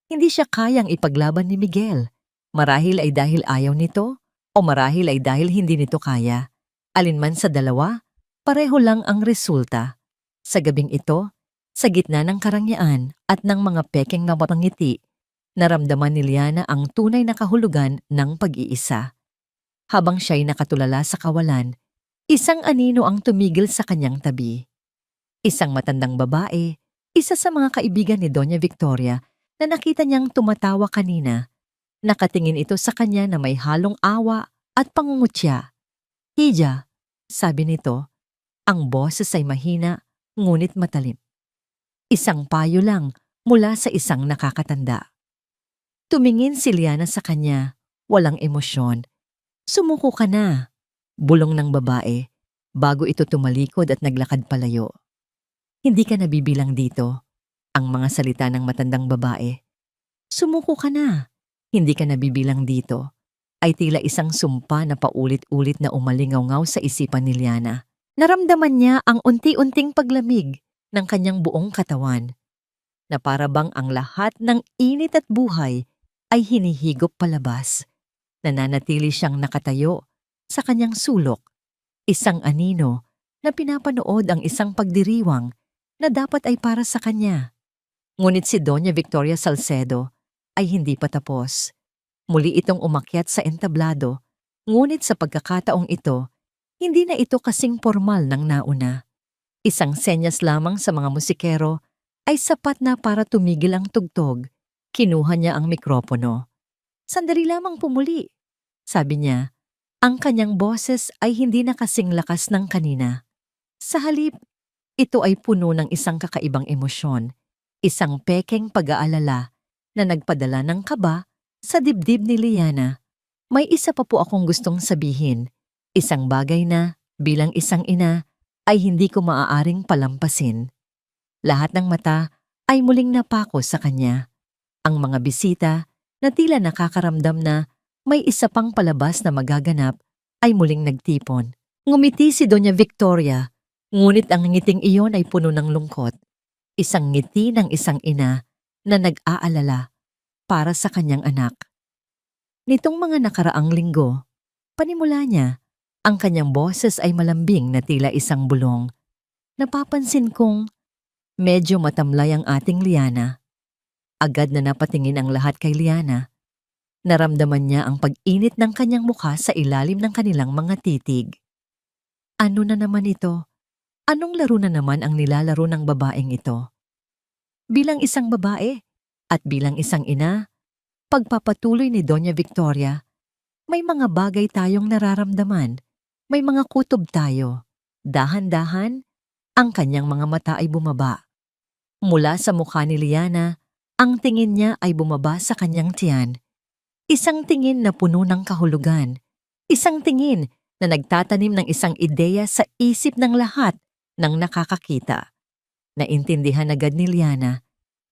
Hindi siya kayang ipaglaban ni Miguel. Marahil ay dahil ayaw nito, o marahil ay dahil hindi nito kaya. Alinman sa dalawa, pareho lang ang resulta. Sa gabing ito, sa gitna ng karangyaan at ng mga pekeng na matangiti, naramdaman ni Liana ang tunay na kahulugan ng pag-iisa. Habang siya'y nakatulala sa kawalan, isang anino ang tumigil sa kanyang tabi. Isang matandang babae, isa sa mga kaibigan ni Doña Victoria na nakita niyang tumatawa kanina. Nakatingin ito sa kanya na may halong awa at pangungutya. Hija, sabi nito, ang boses ay mahina ngunit matalim. Isang payo lang mula sa isang nakakatanda. Tumingin si Liana sa kanya, walang emosyon. Sumuko ka na, bulong ng babae, bago ito tumalikod at naglakad palayo. Hindi ka nabibilang dito, ang mga salita ng matandang babae. Sumuko ka na, hindi ka nabibilang dito, ay tila isang sumpa na paulit-ulit na umalingaw-ngaw sa isipan ni Liana. Naramdaman niya ang unti-unting paglamig ng kanyang buong katawan, na para bang ang lahat ng init at buhay ay hinihigop palabas. Nananatili siyang nakatayo sa kanyang sulok, isang anino na pinapanood ang isang pagdiriwang na dapat ay para sa kanya. Ngunit si Doña Victoria Salcedo ay hindi pa tapos. Muli itong umakyat sa entablado, ngunit sa pagkakataong ito, hindi na ito kasing formal ng nauna. Isang senyas lamang sa mga musikero ay sapat na para tumigil ang tugtog. Kinuha niya ang mikropono. Sandali lamang pumuli, sabi niya. Ang kanyang boses ay hindi na kasing lakas ng kanina. Sa halip, Ito ay puno ng isang kakaibang emosyon, isang pekeng pag-aalala na nagpadala ng kaba sa dibdib ni Liana. May isa pa po akong gustong sabihin, isang bagay na, bilang isang ina, ay hindi ko maaaring palampasin. Lahat ng mata ay muling napako sa kanya. Ang mga bisita na tila nakakaramdam na may isa pang palabas na magaganap ay muling nagtipon. Ngumiti si Doña Victoria, ngunit ang ngiting iyon ay puno ng lungkot. Isang ngiti ng isang ina na nag-aalala para sa kanyang anak. Nitong mga nakaraang linggo, panimula niya, ang kanyang boses ay malambing na tila isang bulong. Napapansin kong medyo matamlay ang ating Liana. Agad na napatingin ang lahat kay Liana. Naramdaman niya ang pag-init ng kanyang mukha sa ilalim ng kanilang mga titig. Ano na naman ito? Anong laro na naman ang nilalaro ng babaeng ito? Bilang isang babae at bilang isang ina, pagpapatuloy ni Doña Victoria, may mga bagay tayong nararamdaman, may mga kutob tayo. Dahan-dahan, ang kanyang mga mata ay bumaba. Mula sa mukha ni Liana, ang tingin niya ay bumaba sa kanyang tiyan. Isang tingin na puno ng kahulugan. Isang tingin na nagtatanim ng isang ideya sa isip ng lahat ng nakakakita. Naintindihan agad ni Liana,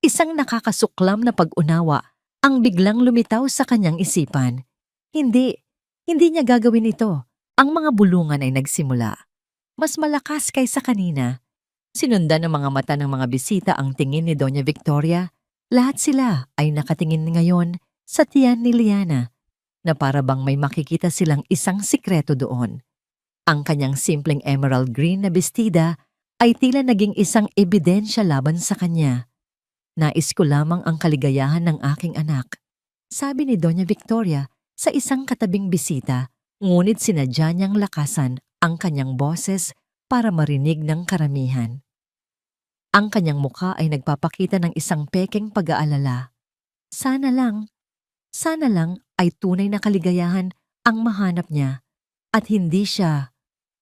isang nakakasuklam na pag-unawa ang biglang lumitaw sa kanyang isipan. Hindi niya gagawin ito. Ang mga bulungan ay nagsimula. Mas malakas kaysa kanina. Sinundan ng mga mata ng mga bisita ang tingin ni Doña Victoria. Lahat sila ay nakatingin ngayon sa tiyan ni Liana na para bang may makikita silang isang sikreto doon. Ang kanyang simpleng emerald green na bestida ay tila naging isang ebidensya laban sa kanya. Nais ko lamang ang kaligayahan ng aking anak, sabi ni Doña Victoria sa isang katabing bisita, ngunit sinadya niyang lakasan ang kanyang boses para marinig ng karamihan. Ang kanyang mukha ay nagpapakita ng isang pekeng pag-aalala. Sana lang ay tunay na kaligayahan ang mahanap niya at hindi siya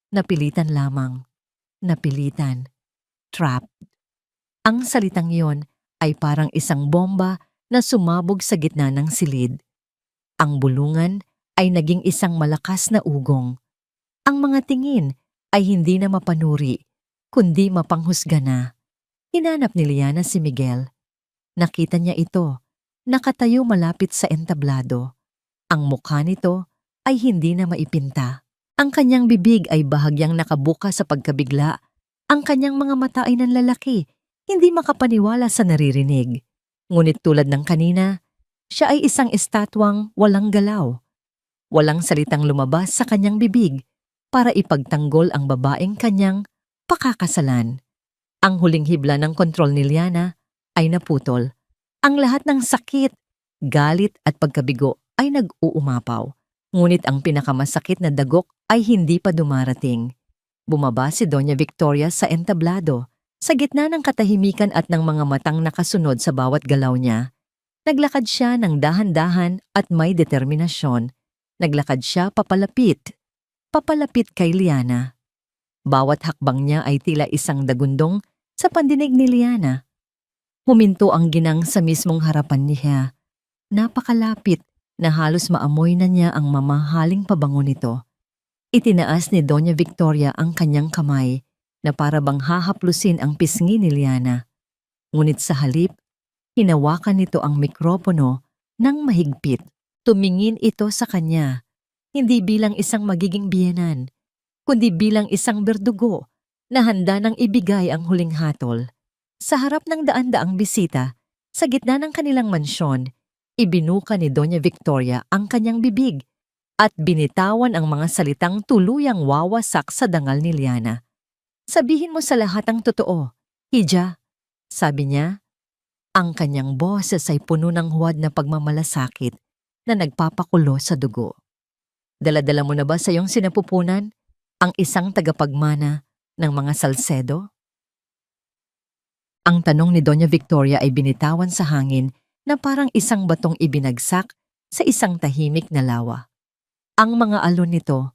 napilitan lamang. Napilitan. Trapped. Ang salitang iyon ay parang isang bomba na sumabog sa gitna ng silid. Ang bulungan ay naging isang malakas na ugong. Ang mga tingin ay hindi na mapanuri, kundi mapanghusga na. Hinanap ni Liana si Miguel. Nakita niya ito, nakatayo malapit sa entablado. Ang mukha nito ay hindi na maipinta. Ang kanyang bibig ay bahagyang nakabuka sa pagkabigla. Ang kanyang mga mata ay nanlalaki, hindi makapaniwala sa naririnig. Ngunit tulad ng kanina, siya ay isang estatwang walang galaw. Walang salitang lumabas sa kanyang bibig para ipagtanggol ang babaeng kanyang pakakasalan. Ang huling hibla ng kontrol ni Liana ay naputol. Ang lahat ng sakit, galit at pagkabigo ay nag-uumapaw. Ngunit ang pinakamasakit na dagok ay hindi pa dumarating. Bumaba si Doña Victoria sa entablado, sa gitna ng katahimikan at ng mga matang nakasunod sa bawat galaw niya. Naglakad siya ng dahan-dahan at may determinasyon. Naglakad siya papalapit kay Liana. Bawat hakbang niya ay tila isang dagundong sa pandinig ni Liana. Huminto ang ginang sa mismong harapan niya. Napakalapit na halos maamoy na niya ang mamahaling pabango nito. Itinaas ni Doña Victoria ang kanyang kamay na para bang hahaplusin ang pisngi ni Liana. Ngunit sa halip, hinawakan nito ang mikropono ng mahigpit. Tumingin ito sa kanya, hindi bilang isang magiging biyenan, kundi bilang isang berdugo na handa nang ibigay ang huling hatol. Sa harap ng daan-daang bisita, sa gitna ng kanilang mansyon, ibinuka ni Doña Victoria ang kanyang bibig at binitawan ang mga salitang tuluyang wawasak sa dangal ni Liana. Sabihin mo sa lahat ang totoo, Hija, sabi niya. Ang kanyang boses ay puno ng huwad na pagmamalasakit na nagpapakulo sa dugo. Dala-dala mo na ba sa iyong sinapupunan ang isang tagapagmana ng mga Salcedo? Ang tanong ni Doña Victoria ay binitawan sa hangin na parang isang batong ibinagsak sa isang tahimik na lawa. Ang mga alon nito,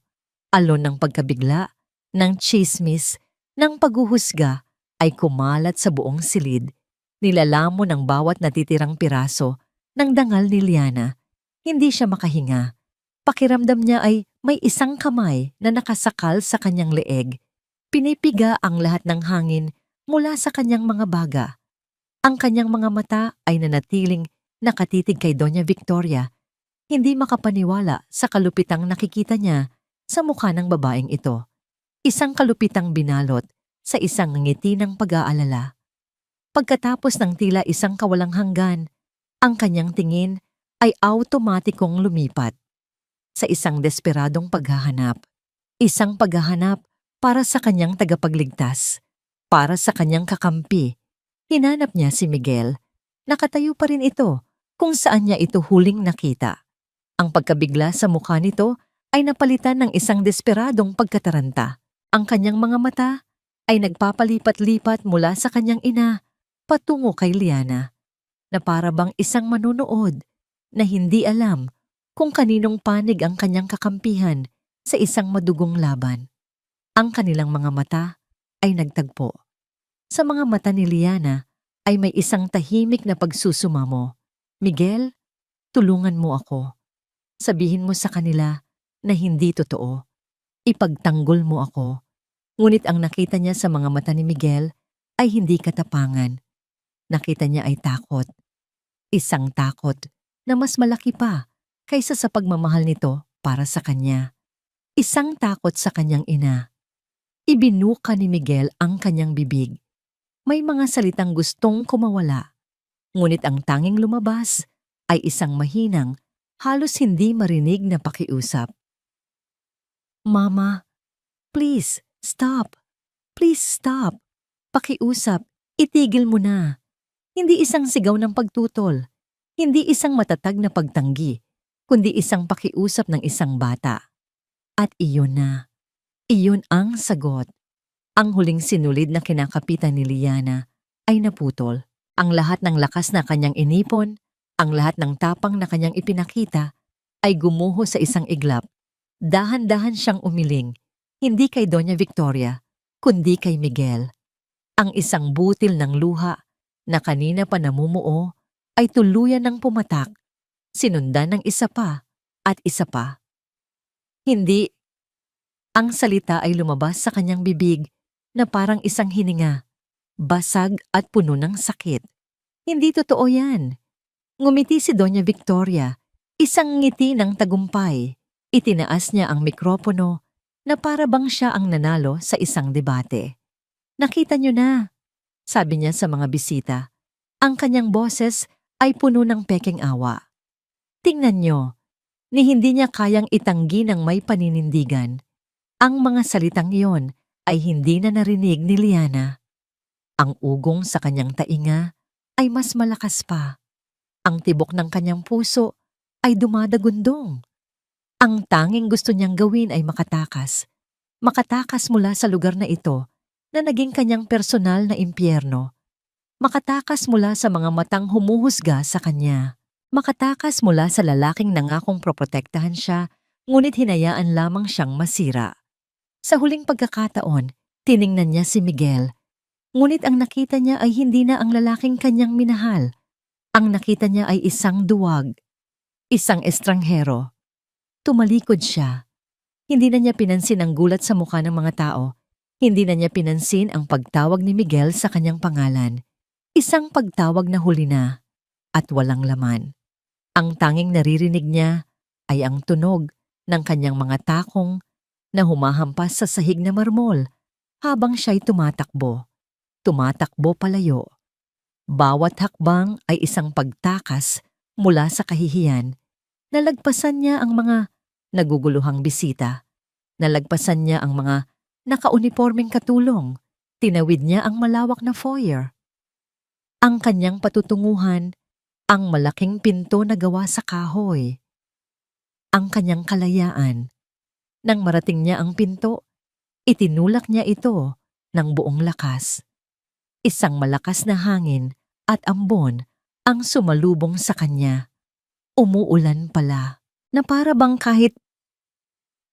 alon ng pagkabigla, ng tsismis, ng paghuhusga ay kumalat sa buong silid, nilalamon ang bawat natitirang piraso ng dangal ni Liana. Hindi siya makahinga. Pakiramdam niya ay may isang kamay na nakasakal sa kanyang leeg. Pinipiga ang lahat ng hangin mula sa kanyang mga baga. Ang kanyang mga mata ay nanatiling nakatitig kay Doña Victoria, hindi makapaniwala sa kalupitang nakikita niya sa mukha ng babaeng ito. Isang kalupitang binalot sa isang ngiti ng pag-aalala. Pagkatapos ng tila isang kawalang hanggan, ang kanyang tingin ay automatikong lumipat sa isang desperadong paghahanap. Isang paghahanap para sa kanyang tagapagligtas, para sa kanyang kakampi. Hinanap niya si Miguel. Nakatayo pa rin ito kung saan niya ito huling nakita. Ang pagkabigla sa mukha nito ay napalitan ng isang desperadong pagkataranta. Ang kanyang mga mata ay nagpapalipat-lipat mula sa kanyang ina patungo kay Liana, na para bang isang manunood na hindi alam kung kaninong panig ang kanyang kakampihan sa isang madugong laban. Ang kanilang mga mata ay nagtagpo. Sa mga mata ni Liana ay may isang tahimik na pagsusumamo. Miguel, tulungan mo ako. Sabihin mo sa kanila na hindi totoo. Ipagtanggol mo ako. Ngunit ang nakita niya sa mga mata ni Miguel ay hindi katapangan. Nakita niya ay takot. Isang takot na mas malaki pa kaysa sa pagmamahal nito para sa kanya. Isang takot sa kanyang ina. Ibinuka ni Miguel ang kanyang bibig. May mga salitang gustong kumawala. Ngunit ang tanging lumabas ay isang mahinang, halos hindi marinig na pakiusap. Mama, please, stop. Please stop. Pakiusap, itigil mo na. Hindi isang sigaw ng pagtutol. Hindi isang matatag na pagtanggi, kundi isang pakiusap ng isang bata. At iyon na. Iyon ang sagot. Ang huling sinulid na kinakapitan ni Liana ay naputol. Ang lahat ng lakas na kanyang inipon, ang lahat ng tapang na kanyang ipinakita, ay gumuho sa isang iglap. Dahan-dahan siyang umiling, hindi kay Doña Victoria, kundi kay Miguel. Ang isang butil ng luha na kanina pa namumuo ay tuluyan ng pumatak, sinundan ng isa pa at isa pa. Hindi. Ang salita ay lumabas sa kanyang bibig na parang isang hininga, basag at puno ng sakit. Hindi totoo yan. Ngumiti si Doña Victoria, isang ngiti ng tagumpay. Itinaas niya ang mikropono na para bang siya ang nanalo sa isang debate. Nakita niyo na, sabi niya sa mga bisita. Ang kanyang boses ay puno ng pekeng awa. Tingnan niyo, ni hindi niya kayang itanggi ng may paninindigan. Ang mga salitang iyon ay hindi na narinig ni Liana. Ang ugong sa kanyang tainga ay mas malakas pa. Ang tibok ng kanyang puso ay dumadagundong. Ang tanging gusto niyang gawin ay makatakas. Makatakas mula sa lugar na ito na naging kanyang personal na impyerno. Makatakas mula sa mga matang humuhusga sa kanya. Makatakas mula sa lalaking nangakong proprotektahan siya, ngunit hinayaan lamang siyang masira. Sa huling pagkakataon, tiningnan niya si Miguel. Ngunit ang nakita niya ay hindi na ang lalaking kanyang minahal. Ang nakita niya ay isang duwag, isang estranghero. Tumalikod siya. Hindi na niya pinansin ang gulat sa mukha ng mga tao. Hindi na niya pinansin ang pagtawag ni Miguel sa kanyang pangalan. Isang pagtawag na huli na at walang laman. Ang tanging naririnig niya ay ang tunog ng kanyang mga takong na humahampas sa sahig na marmol habang siya'y tumatakbo. Tumatakbo palayo. Bawat hakbang ay isang pagtakas mula sa kahihiyan. Nalagpasan niya ang mga naguguluhang bisita. Nalagpasan niya ang mga nakaunipormeng katulong. Tinawid niya ang malawak na foyer. Ang kanyang patutunguhan, ang malaking pinto na gawa sa kahoy. Ang kanyang kalayaan. Nang marating niya ang pinto, itinulak niya ito ng buong lakas. Isang malakas na hangin at ambon ang sumalubong sa kanya. Umuulan pala, na para bang kahit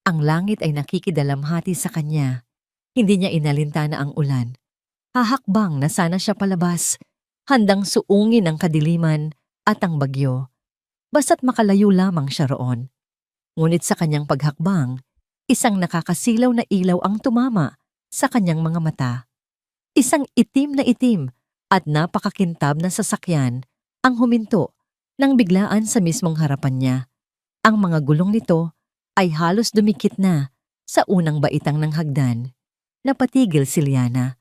ang langit ay nakikidalamhati sa kanya, hindi niya inalintana ang ulan. Hahakbang na sana siya palabas, handang suungin ang kadiliman at ang bagyo, basta't makalayo lamang siya roon. Ngunit sa kanyang paghakbang, isang nakakasilaw na ilaw ang tumama sa kanyang mga mata. Isang itim na itim at napakakintab na sasakyan ang huminto nang biglaan sa mismong harapan niya. Ang mga gulong nito ay halos dumikit na sa unang baitang ng hagdan. Napatigil si Liana.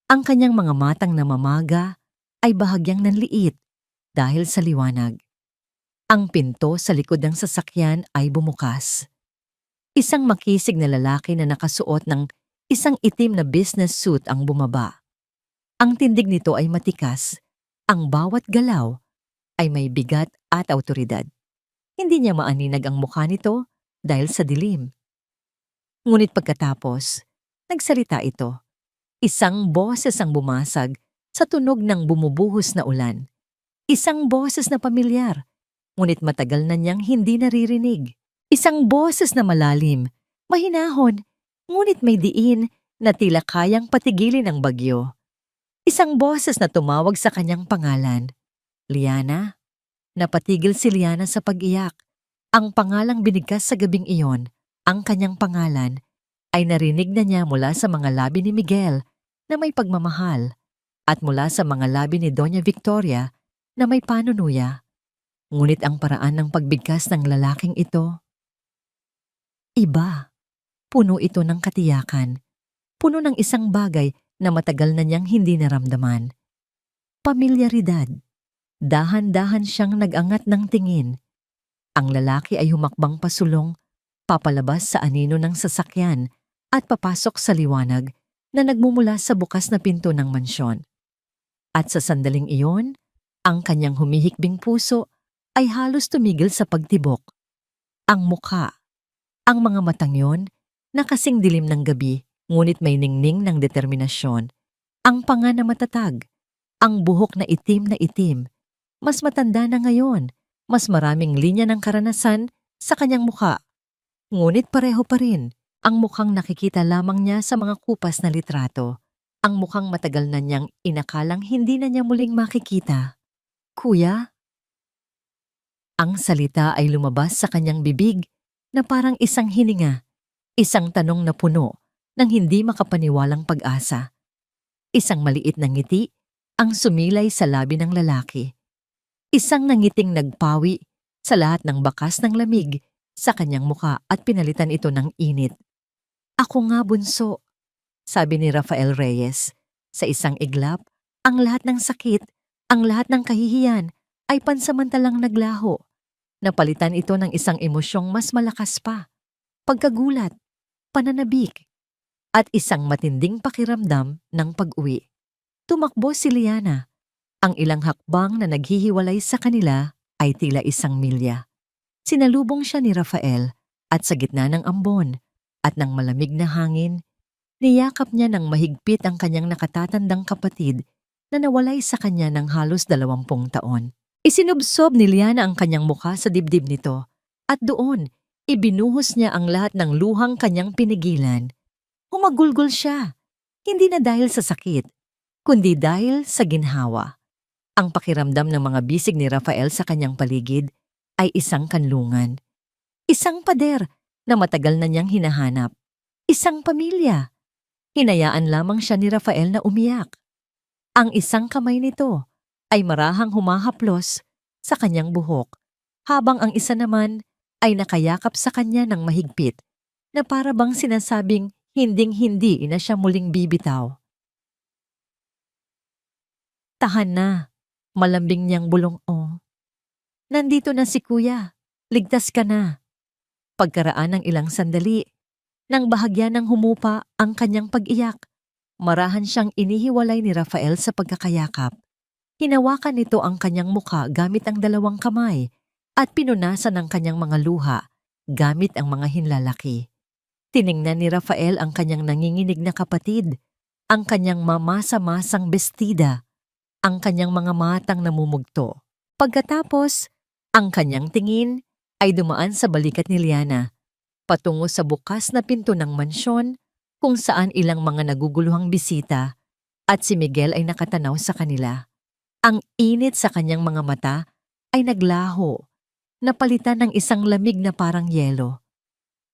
Ang kanyang mga matang namamaga ay bahagyang nanliit dahil sa liwanag. Ang pinto sa likod ng sasakyan ay bumukas. Isang makisig na lalaki na nakasuot ng isang itim na business suit ang bumaba. Ang tindig nito ay matikas. Ang bawat galaw ay may bigat at awtoridad. Hindi niya maaninag ang mukha nito dahil sa dilim. Ngunit pagkatapos, nagsalita ito. Isang boses ang bumasag sa tunog ng bumubuhos na ulan. Isang boses na pamilyar, ngunit matagal na niyang hindi naririnig. Isang boses na malalim, mahinahon, ngunit may diin na tila kayang patigilin ang bagyo. Isang boses na tumawag sa kanyang pangalan. Liana? Napatigil si Liana sa pag-iyak. Ang pangalang binigkas sa gabing iyon, ang kanyang pangalan, ay narinig na niya mula sa mga labi ni Miguel na may pagmamahal at mula sa mga labi ni Doña Victoria na may panunuya. Ngunit ang paraan ng pagbigkas ng lalaking ito, iba. Puno ito ng katiyakan. Puno ng isang bagay na matagal na niyang hindi naramdaman. Pamilyaridad. Dahan-dahan siyang nag-angat ng tingin. Ang lalaki ay humakbang pasulong, papalabas sa anino ng sasakyan at papasok sa liwanag na nagmumula sa bukas na pinto ng mansyon. At sa sandaling iyon, ang kanyang humihikbing puso ay halos tumigil sa pagtibok. Ang mukha, ang mga matang yon, na kasing dilim ng gabi, ngunit may ningning ng determinasyon. Ang panga na matatag, ang buhok na itim, mas matanda na ngayon, mas maraming linya ng karanasan sa kanyang mukha. Ngunit pareho pa rin ang mukhang nakikita lamang niya sa mga kupas na litrato. Ang mukhang matagal na niyang inakalang hindi na niya muling makikita. Kuya? Ang salita ay lumabas sa kanyang bibig na parang isang hininga, isang tanong na puno ng hindi makapaniwalang pag-asa. Isang maliit na ngiti ang sumilay sa labi ng lalaki. Isang nangiting nagpawi sa lahat ng bakas ng lamig sa kanyang muka at pinalitan ito ng init. Ako nga bunso, sabi ni Rafael Reyes. Sa isang iglap, ang lahat ng sakit, ang lahat ng kahihiyan ay pansamantalang naglaho. Napalitan ito ng isang emosyong mas malakas pa, pagkagulat, pananabik, at isang matinding pakiramdam ng pag-uwi. Tumakbo si Liana. Ang ilang hakbang na naghihiwalay sa kanila ay tila isang milya. Sinalubong siya ni Rafael at sa gitna ng ambon at ng malamig na hangin, niyakap niya ng mahigpit ang kanyang nakatatandang kapatid na nawalay sa kanya ng halos 20 taon. Isinubsob ni Liana ang kanyang mukha sa dibdib nito at doon ibinuhos niya ang lahat ng luhang kanyang pinigilan. Humagulgol siya, hindi na dahil sa sakit, kundi dahil sa ginhawa. Ang pakiramdam ng mga bisig ni Rafael sa kanyang paligid ay isang kanlungan. Isang pader na matagal na niyang hinahanap. Isang pamilya. Hinayaan lamang siya ni Rafael na umiyak. Ang isang kamay nito ay marahang humahaplos sa kanyang buhok, habang ang isa naman ay nakayakap sa kanya ng mahigpit na para bang sinasabing hinding-hindi na siya muling bibitaw. Tahan na. Malambing niyang bulong-o. Nandito na si kuya. Ligtas ka na. Pagkaraan ng ilang sandali, nang bahagya ng humupa ang kanyang pag-iyak, marahan siyang inihiwalay ni Rafael sa pagkakayakap. Hinawakan nito ang kanyang mukha gamit ang 2 kamay at pinunasan ang kanyang mga luha gamit ang mga hinlalaki. Tiningnan ni Rafael ang kanyang nanginginig na kapatid, ang kanyang mamasa-masang bestida, ang kanyang mga matang namumugto. Pagkatapos, ang kanyang tingin ay dumaan sa balikat ni Liana, patungo sa bukas na pinto ng mansyon kung saan ilang mga naguguluhang bisita At si Miguel ay nakatanaw sa kanila. Ang init sa kanyang mga mata ay naglaho, napalitan ng isang lamig na parang yelo.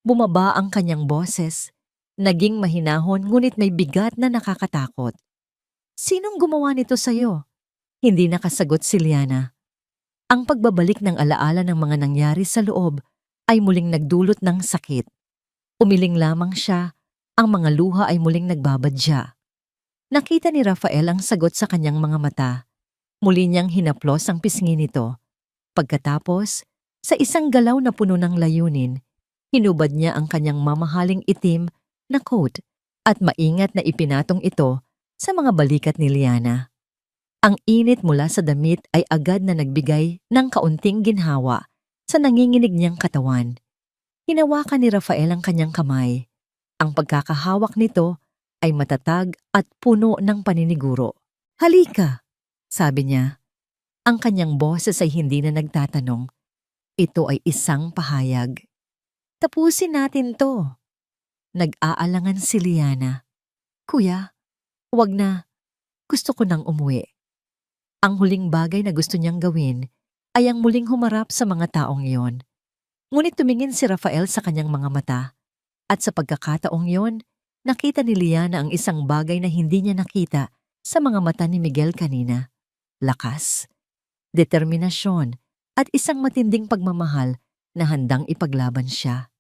Bumaba ang kanyang boses, naging mahinahon ngunit may bigat na nakakatakot. Sinong gumawa nito sa'yo? Hindi nakasagot si Liana. Ang pagbabalik ng alaala ng mga nangyari sa loob ay muling nagdulot ng sakit. Umiling lamang siya, ang mga luha ay muling nagbabadya. Nakita ni Rafael ang sagot sa kanyang mga mata. Muli niyang hinaplos ang pisngi nito. Pagkatapos, sa isang galaw na puno ng layunin, hinubad niya ang kanyang mamahaling itim na coat at maingat na ipinatong ito sa mga balikat ni Liana. Ang init mula sa damit ay agad na nagbigay ng kaunting ginhawa sa nanginginig niyang katawan. Hinawakan ni Rafael ang kanyang kamay. Ang pagkakahawak nito ay matatag at puno ng paniniguro. "Halika," sabi niya. Ang kanyang boses ay hindi na nagtatanong. Ito ay isang pahayag. "Tapusin natin to." Nag-aalangan si Liana. "Kuya, wag na. Gusto ko nang umuwi." Ang huling bagay na gusto niyang gawin ay ang muling humarap sa mga taong iyon. Ngunit tumingin si Rafael sa kanyang mga mata. At sa pagkakataong iyon, nakita ni Liana ang isang bagay na hindi niya nakita sa mga mata ni Miguel kanina. Lakas, determinasyon, at isang matinding pagmamahal na handang ipaglaban siya.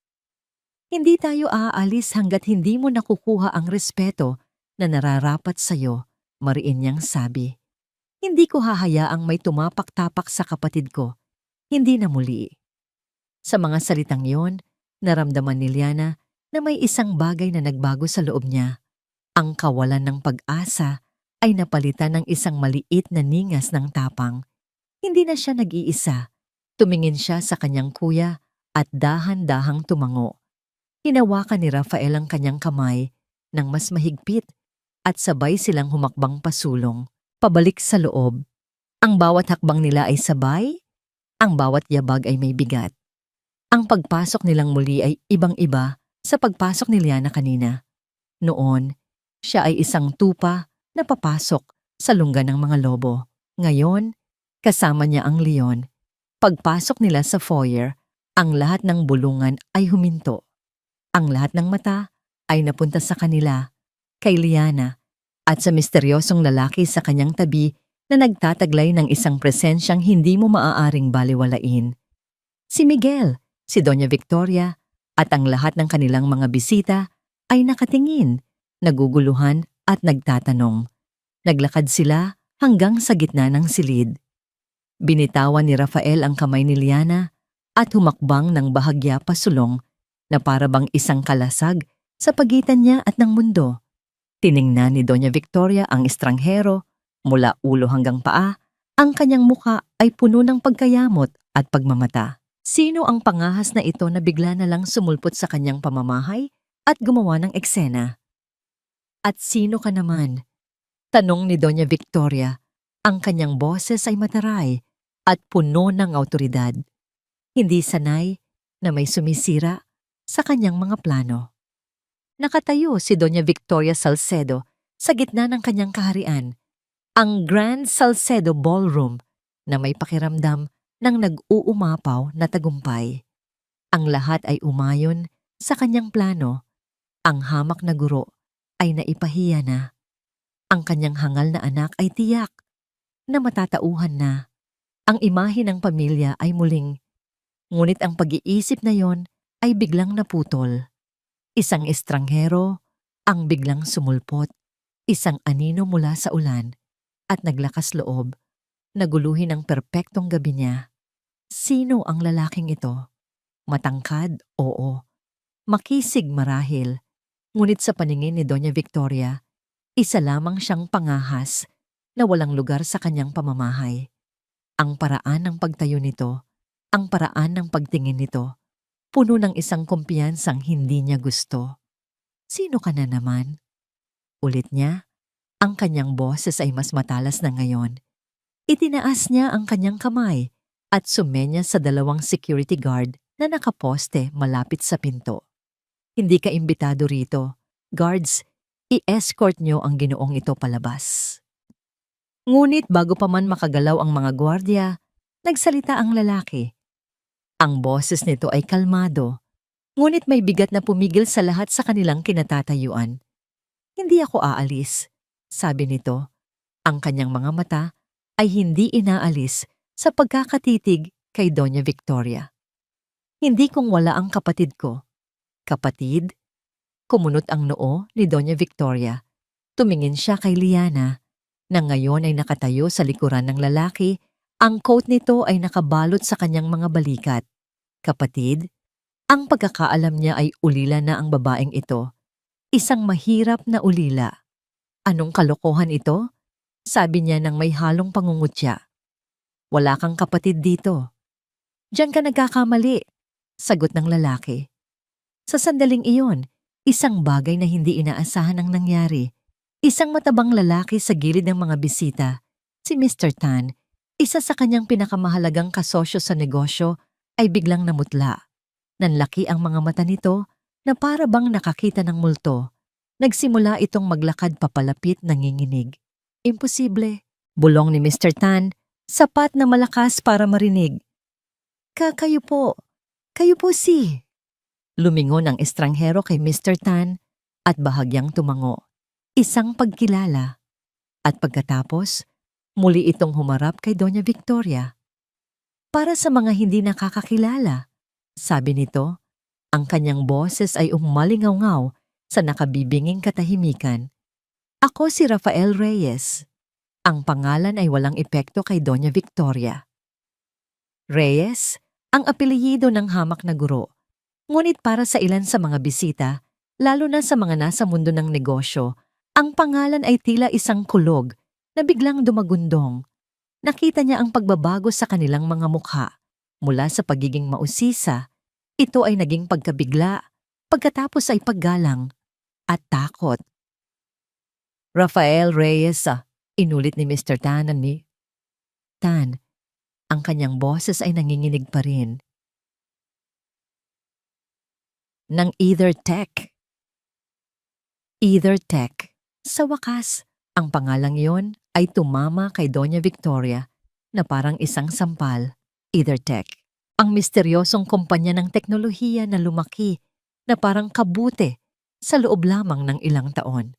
"Hindi tayo aalis hanggat hindi mo nakukuha ang respeto na nararapat sa'yo," mariin niyang sabi. "Hindi ko hahayaang may tumapak-tapak sa kapatid ko, hindi na muli." Sa mga salitang yon, naramdaman ni Liana na may isang bagay na nagbago sa loob niya. Ang kawalan ng pag-asa ay napalitan ng isang maliit na ningas ng tapang. Hindi na siya nag-iisa. Tumingin siya sa kanyang kuya at dahan-dahang tumango. Hinawakan ni Rafael ang kanyang kamay ng mas mahigpit at sabay silang humakbang pasulong, pabalik sa loob. Ang bawat hakbang nila ay sabay, ang bawat yabag ay may bigat. Ang pagpasok nilang muli ay ibang-iba sa pagpasok ni Liana kanina. Noon, siya ay isang tupa na papasok sa lungga ng mga lobo. Ngayon, kasama niya ang leon. Pagpasok nila sa foyer, ang lahat ng bulungan ay huminto. Ang lahat ng mata ay napunta sa kanila, kay Liana, at sa misteryosong lalaki sa kanyang tabi na nagtataglay ng isang presensyang hindi mo maaaring baliwalain. Si Miguel, si Doña Victoria, at ang lahat ng kanilang mga bisita ay nakatingin, naguguluhan at nagtatanong. Naglakad sila hanggang sa gitna ng silid. Binitawan ni Rafael ang kamay ni Liana at humakbang ng bahagya pasulong na para bang isang kalasag sa pagitan niya at ng mundo. Tiningnan ni Doña Victoria ang estranghero mula ulo hanggang paa. Ang kanyang muka ay puno ng pagkayamot at pagmamata. Sino ang pangahas na ito na bigla na lang sumulpot sa kanyang pamamahay at gumawa ng eksena? "At sino ka naman?" tanong ni Doña Victoria. Ang kanyang boses ay mataray at puno ng awtoridad. Hindi sanay na may sumisira sa kanyang mga plano. Nakatayo si Doña Victoria Salcedo sa gitna ng kanyang kaharian, ang Grand Salcedo Ballroom na may pakiramdam ng nag-uumapaw na tagumpay. Ang lahat ay umayon sa kanyang plano. Ang hamak na guro ay naipahiya na. Ang kanyang hangal na anak ay tiyak na matatauhan na. Ang imahe ng pamilya ay muling. Ngunit ang pag-iisip na yon ay biglang naputol. Isang estranghero ang biglang sumulpot, isang anino mula sa ulan at naglakas loob. Naguluhin ang perpektong gabi niya. Sino ang lalaking ito? Matangkad, oo. Makisig marahil. Ngunit sa paningin ni Doña Victoria, isa lamang siyang pangahas na walang lugar sa kanyang pamamahay. Ang paraan ng pagtayo nito, ang paraan ng pagtingin nito, puno ng isang kumpiyansang hindi niya gusto. "Sino ka na naman?" Ulit niya. Ang kanyang boses ay mas matalas na ngayon. Itinaas niya ang kanyang kamay at sumenya sa dalawang security guard na nakaposte malapit sa pinto. "Hindi ka imbitado rito. Guards, i-escort niyo ang ginoong ito palabas. Ngunit bago pa man makagalaw ang mga gwardya, nagsalita ang lalaki. Ang boses nito ay kalmado, ngunit may bigat na pumigil sa lahat sa kanilang kinatatayuan. Hindi ako aalis, sabi nito. Ang kanyang mga mata ay hindi inaalis sa pagkakatitig kay Doña Victoria. Hindi kung wala ang kapatid ko. Kapatid? Kumunot ang noo ni Doña Victoria. Tumingin siya kay Liana, na ngayon ay nakatayo sa likuran ng lalaki. Ang coat nito ay nakabalot sa kanyang mga balikat. Kapatid? Ang pagkakaalam niya ay ulila na ang babaeng ito. Isang mahirap na ulila. Anong kalokohan ito? Sabi niya nang may halong pangungutya. Wala kang kapatid dito. Diyan ka nagkakamali, sagot ng lalaki. Sa sandaling iyon, isang bagay na hindi inaasahan ang nangyari. Isang matabang lalaki sa gilid ng mga bisita, si Mr. Tan, isa sa kanyang pinakamahalagang kasosyo sa negosyo, ay biglang namutla. Nanlaki ang mga mata nito na para bang nakakita ng multo. Nagsimula itong maglakad papalapit nanginginig. Imposible, bulong ni Mr. Tan, sapat na malakas para marinig. Kayo po si. Lumingon ang estranghero kay Mr. Tan at bahagyang tumango. Isang pagkilala. At pagkatapos, muli itong humarap kay Doña Victoria. Para sa mga hindi nakakakilala, sabi nito, ang kanyang boses ay umalingaw-ngaw sa nakabibinging katahimikan. Ako si Rafael Reyes. Ang pangalan ay walang epekto kay Doña Victoria. Reyes, ang apelyido ng hamak na guro. Ngunit para sa ilan sa mga bisita, lalo na sa mga nasa mundo ng negosyo, ang pangalan ay tila isang kulog na biglang dumagundong. Nakita niya ang pagbabago sa kanilang mga mukha. Mula sa pagiging mausisa, ito ay naging pagkabigla, pagkatapos ay paggalang at takot. Rafael Reyes, inulit ni Mr. Tan ni Tan. Ang kanyang boses ay nanginginig pa rin. Ng EtherTech. EtherTech. Sa wakas, ang pangalang yon ay tumama kay Doña Victoria na parang isang sampal. EtherTech. Ang misteryosong kumpanya ng teknolohiya na lumaki na parang kabute sa loob lamang ng ilang taon.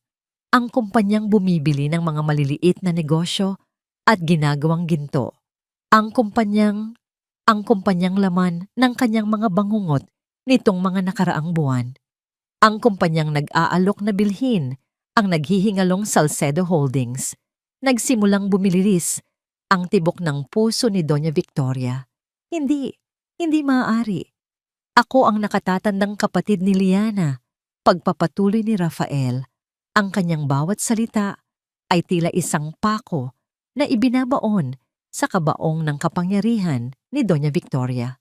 Ang kumpanyang bumibili ng mga maliliit na negosyo at ginagawang ginto. Ang kumpanyang laman ng kanyang mga bangungot nitong mga nakaraang buwan. Ang kumpanyang nag-aalok na bilhin ang naghihingalong Salcedo Holdings. Nagsimulang bumililis ang tibok ng puso ni Doña Victoria. Hindi maaari. Ako ang nakatatandang kapatid ni Liana. Pagpapatuloy ni Rafael. Ang kanyang bawat salita ay tila isang pako na ibinabaon sa kabaong ng kapangyarihan ni Doña Victoria.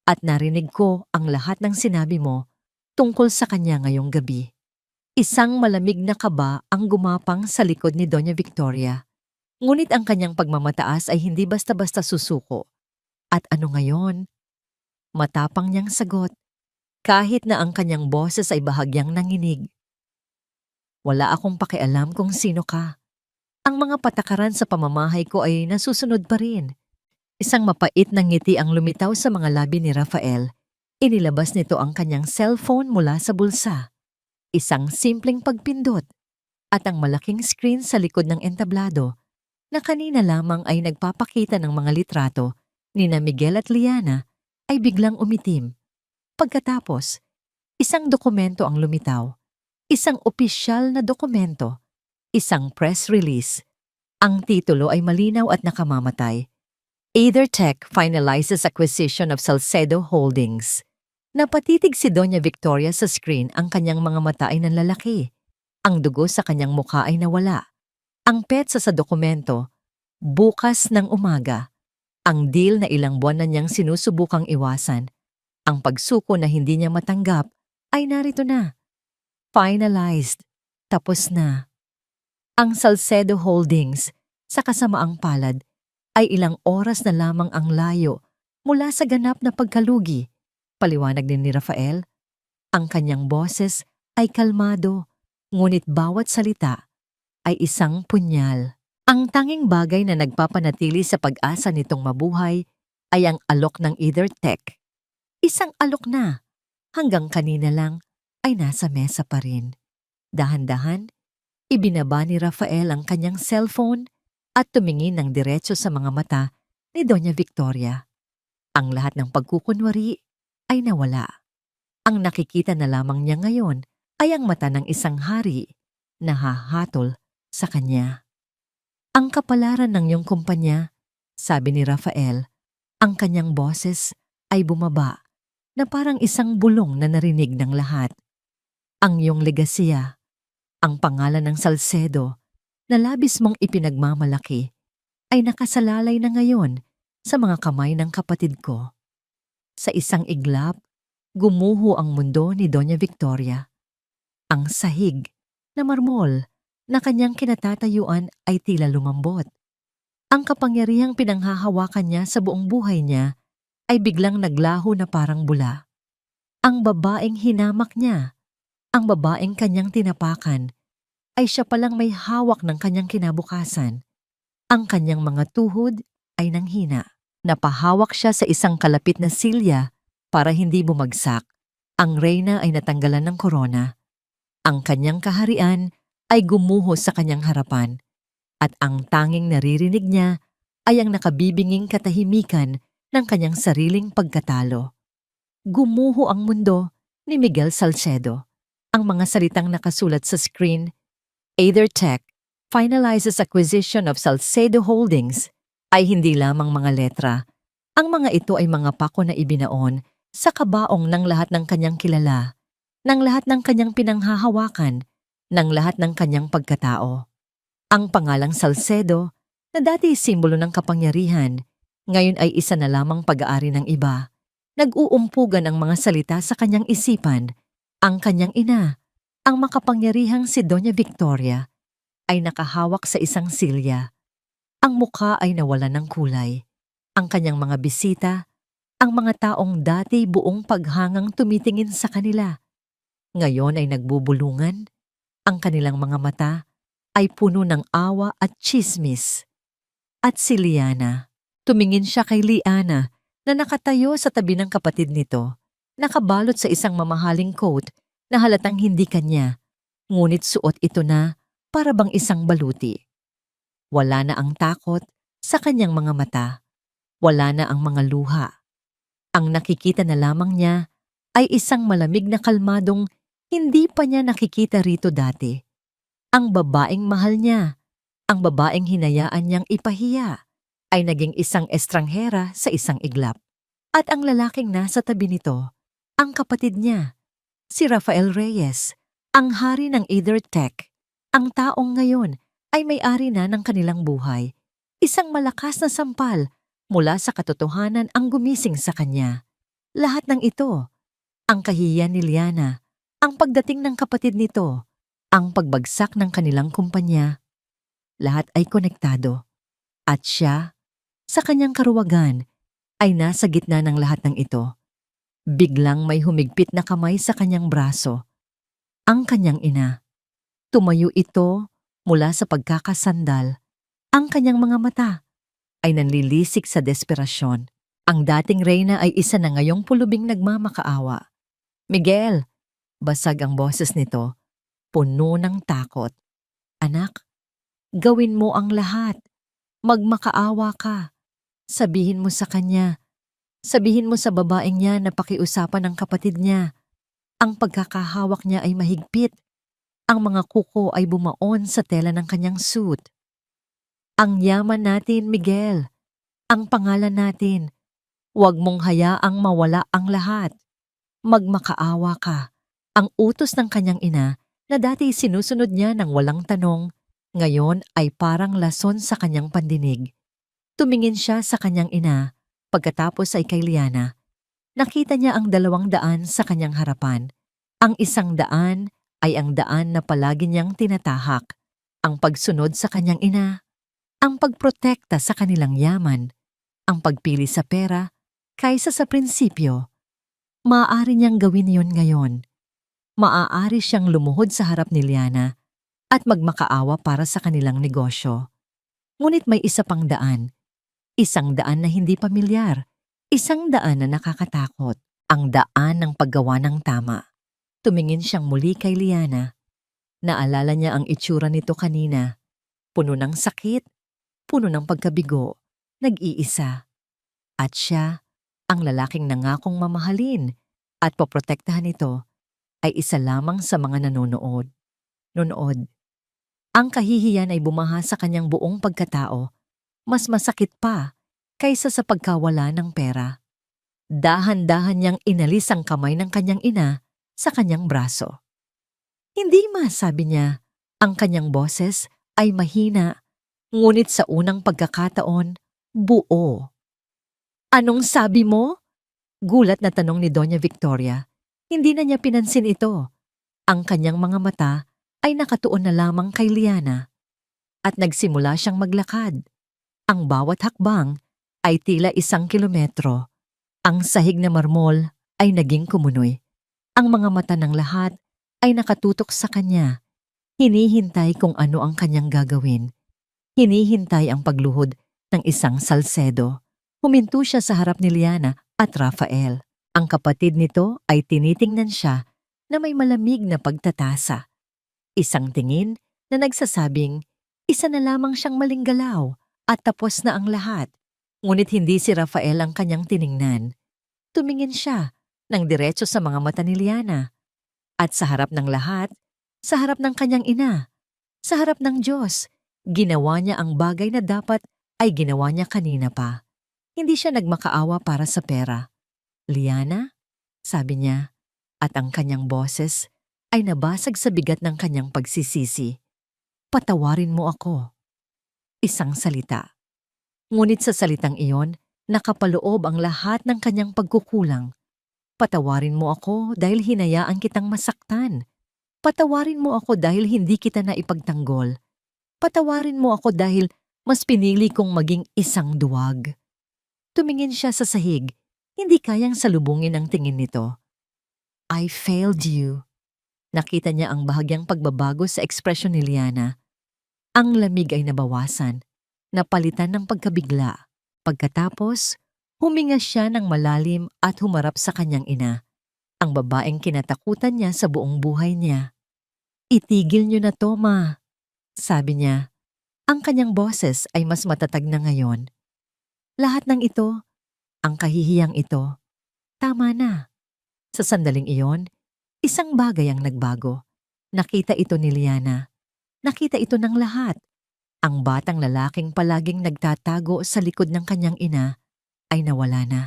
At narinig ko ang lahat ng sinabi mo tungkol sa kanya ngayong gabi. Isang malamig na kaba ang gumapang sa likod ni Doña Victoria. Ngunit ang kanyang pagmamataas ay hindi basta-basta susuko. At ano ngayon? Matapang niyang sagot, kahit na ang kanyang boses ay bahagyang nanginig. Wala akong pakialam kung sino ka. Ang mga patakaran sa pamamahay ko ay nasusunod pa rin. Isang mapait na ngiti ang lumitaw sa mga labi ni Rafael. Inilabas nito ang kanyang cellphone mula sa bulsa. Isang simpleng pagpindot at ang malaking screen sa likod ng entablado na kanina lamang ay nagpapakita ng mga litrato ni na Miguel at Liana ay biglang umitim. Pagkatapos, isang dokumento ang lumitaw. Isang opisyal na dokumento. Isang press release. Ang titulo ay malinaw at nakamamatay. EtherTech finalizes acquisition of Salcedo Holdings. Napatitig si Doña Victoria sa screen, ang kanyang mga mata ay nanlalaki. Ang dugo sa kanyang mukha ay nawala. Ang petsa sa dokumento, bukas ng umaga. Ang deal na ilang buwan na niyang sinusubukang iwasan. Ang pagsuko na hindi niya matanggap ay narito na. Finalized. Tapos na. Ang Salcedo Holdings, sa kasamaang palad, ay ilang oras na lamang ang layo mula sa ganap na pagkalugi. Paliwanag din ni Rafael. Ang kanyang boses ay kalmado, ngunit bawat salita ay isang punyal. Ang tanging bagay na nagpapanatili sa pag-asa nitong mabuhay ay ang alok ng Either Tech. Isang alok na, hanggang kanina lang ay nasa mesa pa rin. Dahan-dahan, ibinaba ni Rafael ang kanyang cellphone at tumingin ng diretso sa mga mata ni Doña Victoria. Ang lahat ng pagkukunwari ay nawala. Ang nakikita na lamang niya ngayon ay ang mata ng isang hari na hahatol sa kanya. Ang kapalaran ng iyong kumpanya, sabi ni Rafael, ang kanyang boses ay bumaba na parang isang bulong na narinig ng lahat. Ang iyong legasiya, ang pangalan ng Salcedo na labis mong ipinagmamalaki ay nakasalalay na ngayon sa mga kamay ng kapatid ko. Sa isang iglap, gumuho ang mundo ni Doña Victoria. Ang sahig na marmol na kanyang kinatatayuan ay tila lumambot. Ang kapangyarihang pinanghahawakan niya sa buong buhay niya ay biglang naglaho na parang bula. Ang babaeng hinamak niya, ang babaeng kanyang tinapakan, ay siya palang may hawak ng kanyang kinabukasan. Ang kanyang mga tuhod ay nanghina. Napahawak siya sa isang kalapit na silya para hindi bumagsak. Ang reyna ay natanggalan ng korona. Ang kanyang kaharian ay gumuho sa kanyang harapan. At ang tanging naririnig niya ay ang nakabibinging katahimikan ng kanyang sariling pagkatalo. Gumuho ang mundo ni Miguel Salcedo. Ang mga salitang nakasulat sa screen, Either Tech finalizes acquisition of Salcedo Holdings, ay hindi lamang mga letra. Ang mga ito ay mga pako na ibinaon sa kabaong ng lahat ng kanyang kilala, ng lahat ng kanyang pinanghahawakan, ng lahat ng kanyang pagkatao. Ang pangalang Salcedo, na dati simbolo ng kapangyarihan, ngayon ay isa na lamang pag-aari ng iba. Nag-uumpugan ang mga salita sa kanyang isipan. Ang kanyang ina, ang makapangyarihang si Doña Victoria, ay nakahawak sa isang silya. Ang mukha ay nawalan ng kulay. Ang kanyang mga bisita, ang mga taong dati buong paghangang tumitingin sa kanila, ngayon ay nagbubulungan. Ang kanilang mga mata ay puno ng awa at tsismis. At si Liana, tumingin siya kay Liana na nakatayo sa tabi ng kapatid nito, nakabalot sa isang mamahaling coat na halatang hindi kanya, ngunit suot ito na para bang isang baluti. Wala na ang takot sa kanyang mga mata. Wala na ang mga luha. Ang nakikita na lamang niya ay isang malamig na kalmadong hindi pa niya nakikita rito dati. Ang babaeng mahal niya, ang babaeng hinayaan niyang ipahiya, ay naging isang estranghera sa isang iglap. At ang lalaking nasa tabi nito, ang kapatid niya, si Rafael Reyes, ang hari ng Either Tech, ang taong ngayon ay may-ari na ng kanilang buhay. Isang malakas na sampal mula sa katotohanan ang gumising sa kanya. Lahat ng ito, ang kahihiyan ni Liana, ang pagdating ng kapatid nito, ang pagbagsak ng kanilang kumpanya, lahat ay konektado. At siya, sa kanyang karuwagan, ay nasa gitna ng lahat ng ito. Biglang may humigpit na kamay sa kanyang braso. Ang kanyang ina. Tumayo ito mula sa pagkakasandal. Ang kanyang mga mata ay nanlilisik sa desperasyon. Ang dating reyna ay isa na ngayong pulubing nagmamakaawa. Miguel, basag ang boses nito, puno ng takot. Anak, gawin mo ang lahat. Magmakaawa ka. Sabihin mo sa kanya. Sabihin mo sa babaeng niya na pakiusapan ng kapatid niya. Ang pagkakahawak niya ay mahigpit. Ang mga kuko ay bumaon sa tela ng kanyang suit. Ang yaman natin, Miguel. Ang pangalan natin. Huwag mong hayaang mawala ang lahat. Magmakaawa ka. Ang utos ng kanyang ina na dati sinusunod niya ng walang tanong, ngayon ay parang lason sa kanyang pandinig. Tumingin siya sa kanyang ina, pagkatapos ay kay Liana. Nakita niya ang 200 sa kanyang harapan. Ang 100 ay ang daan na palagi niyang tinatahak. Ang pagsunod sa kanyang ina, ang pagprotekta sa kanilang yaman, ang pagpili sa pera kaysa sa prinsipyo. Maaari niyang gawin yon ngayon. maaari siyang lumuhod sa harap ni Liana at magmakaawa para sa kanilang negosyo. Ngunit may isa pang daan. Isang daan na hindi pamilyar. Isang daan na nakakatakot. Ang daan ng paggawa ng tama. Tumingin siyang muli kay Liana. Naalala niya ang itsura nito kanina. Puno ng sakit, puno ng pagkabigo, nag-iisa. At siya, ang lalaking nangakong mamahalin at poprotektahan ito, ay isa lamang sa mga nanonood. Ang kahihiyan ay bumaha sa kanyang buong pagkatao. Mas masakit pa kaysa sa pagkawala ng pera. Dahan-dahan niyang inalis ang kamay ng kanyang ina sa kanyang braso. Hindi sabi niya, ang kanyang boses ay mahina, ngunit sa unang pagkakataon, buo. Anong sabi mo? Gulat na tanong ni Doña Victoria. Hindi na niya pinansin ito. Ang kanyang mga mata ay nakatuon na lamang kay Liana. At nagsimula siyang maglakad. Ang bawat hakbang ay tila 1 kilometro. Ang sahig na marmol ay naging kumunoy. Ang mga mata ng lahat ay nakatutok sa kanya. Hinihintay kung ano ang kanyang gagawin. Hinihintay ang pagluhod ng isang salsedo. Huminto siya sa harap ni Liana at Rafael. Ang kapatid nito ay tinitingnan siya na may malamig na pagtatasa. Isang tingin na nagsasabing isa na lamang siyang malinggalaw at tapos na ang lahat. Ngunit hindi si Rafael ang kanyang tiningnan. Tumingin siya ng diretso sa mga mata ni Liana. At sa harap ng lahat, sa harap ng kanyang ina, sa harap ng Diyos, ginawa niya ang bagay na dapat ay ginawa niya kanina pa. Hindi siya nagmakaawa para sa pera. Liana, sabi niya, at ang kanyang boses ay nabasag sa bigat ng kanyang pagsisisi. Patawarin mo ako. Isang salita. Ngunit sa salitang iyon, nakapaloob ang lahat ng kanyang pagkukulang. Patawarin mo ako dahil hinayaan kitang masaktan. Patawarin mo ako dahil hindi kita naipagtanggol. Patawarin mo ako dahil mas pinili kong maging isang duwag. Tumingin siya sa sahig, hindi kayang salubungin ang tingin nito. I failed you. Nakita niya ang bahagyang pagbabago sa ekspresyon ni Liana. Ang lamig ay nabawasan, napalitan ng pagkabigla. Pagkatapos, huminga siya ng malalim at humarap sa kanyang ina, ang babaeng kinatakutan niya sa buong buhay niya. Itigil niyo na to, ma, sabi niya. Ang kanyang boses ay mas matatag na ngayon. Lahat ng ito, ang kahihiyang ito, tama na. Sa sandaling iyon, isang bagay ang nagbago. Nakita ito ni Liana. Nakita ito ng lahat. Ang batang lalaking palaging nagtatago sa likod ng kanyang ina ay nawala na.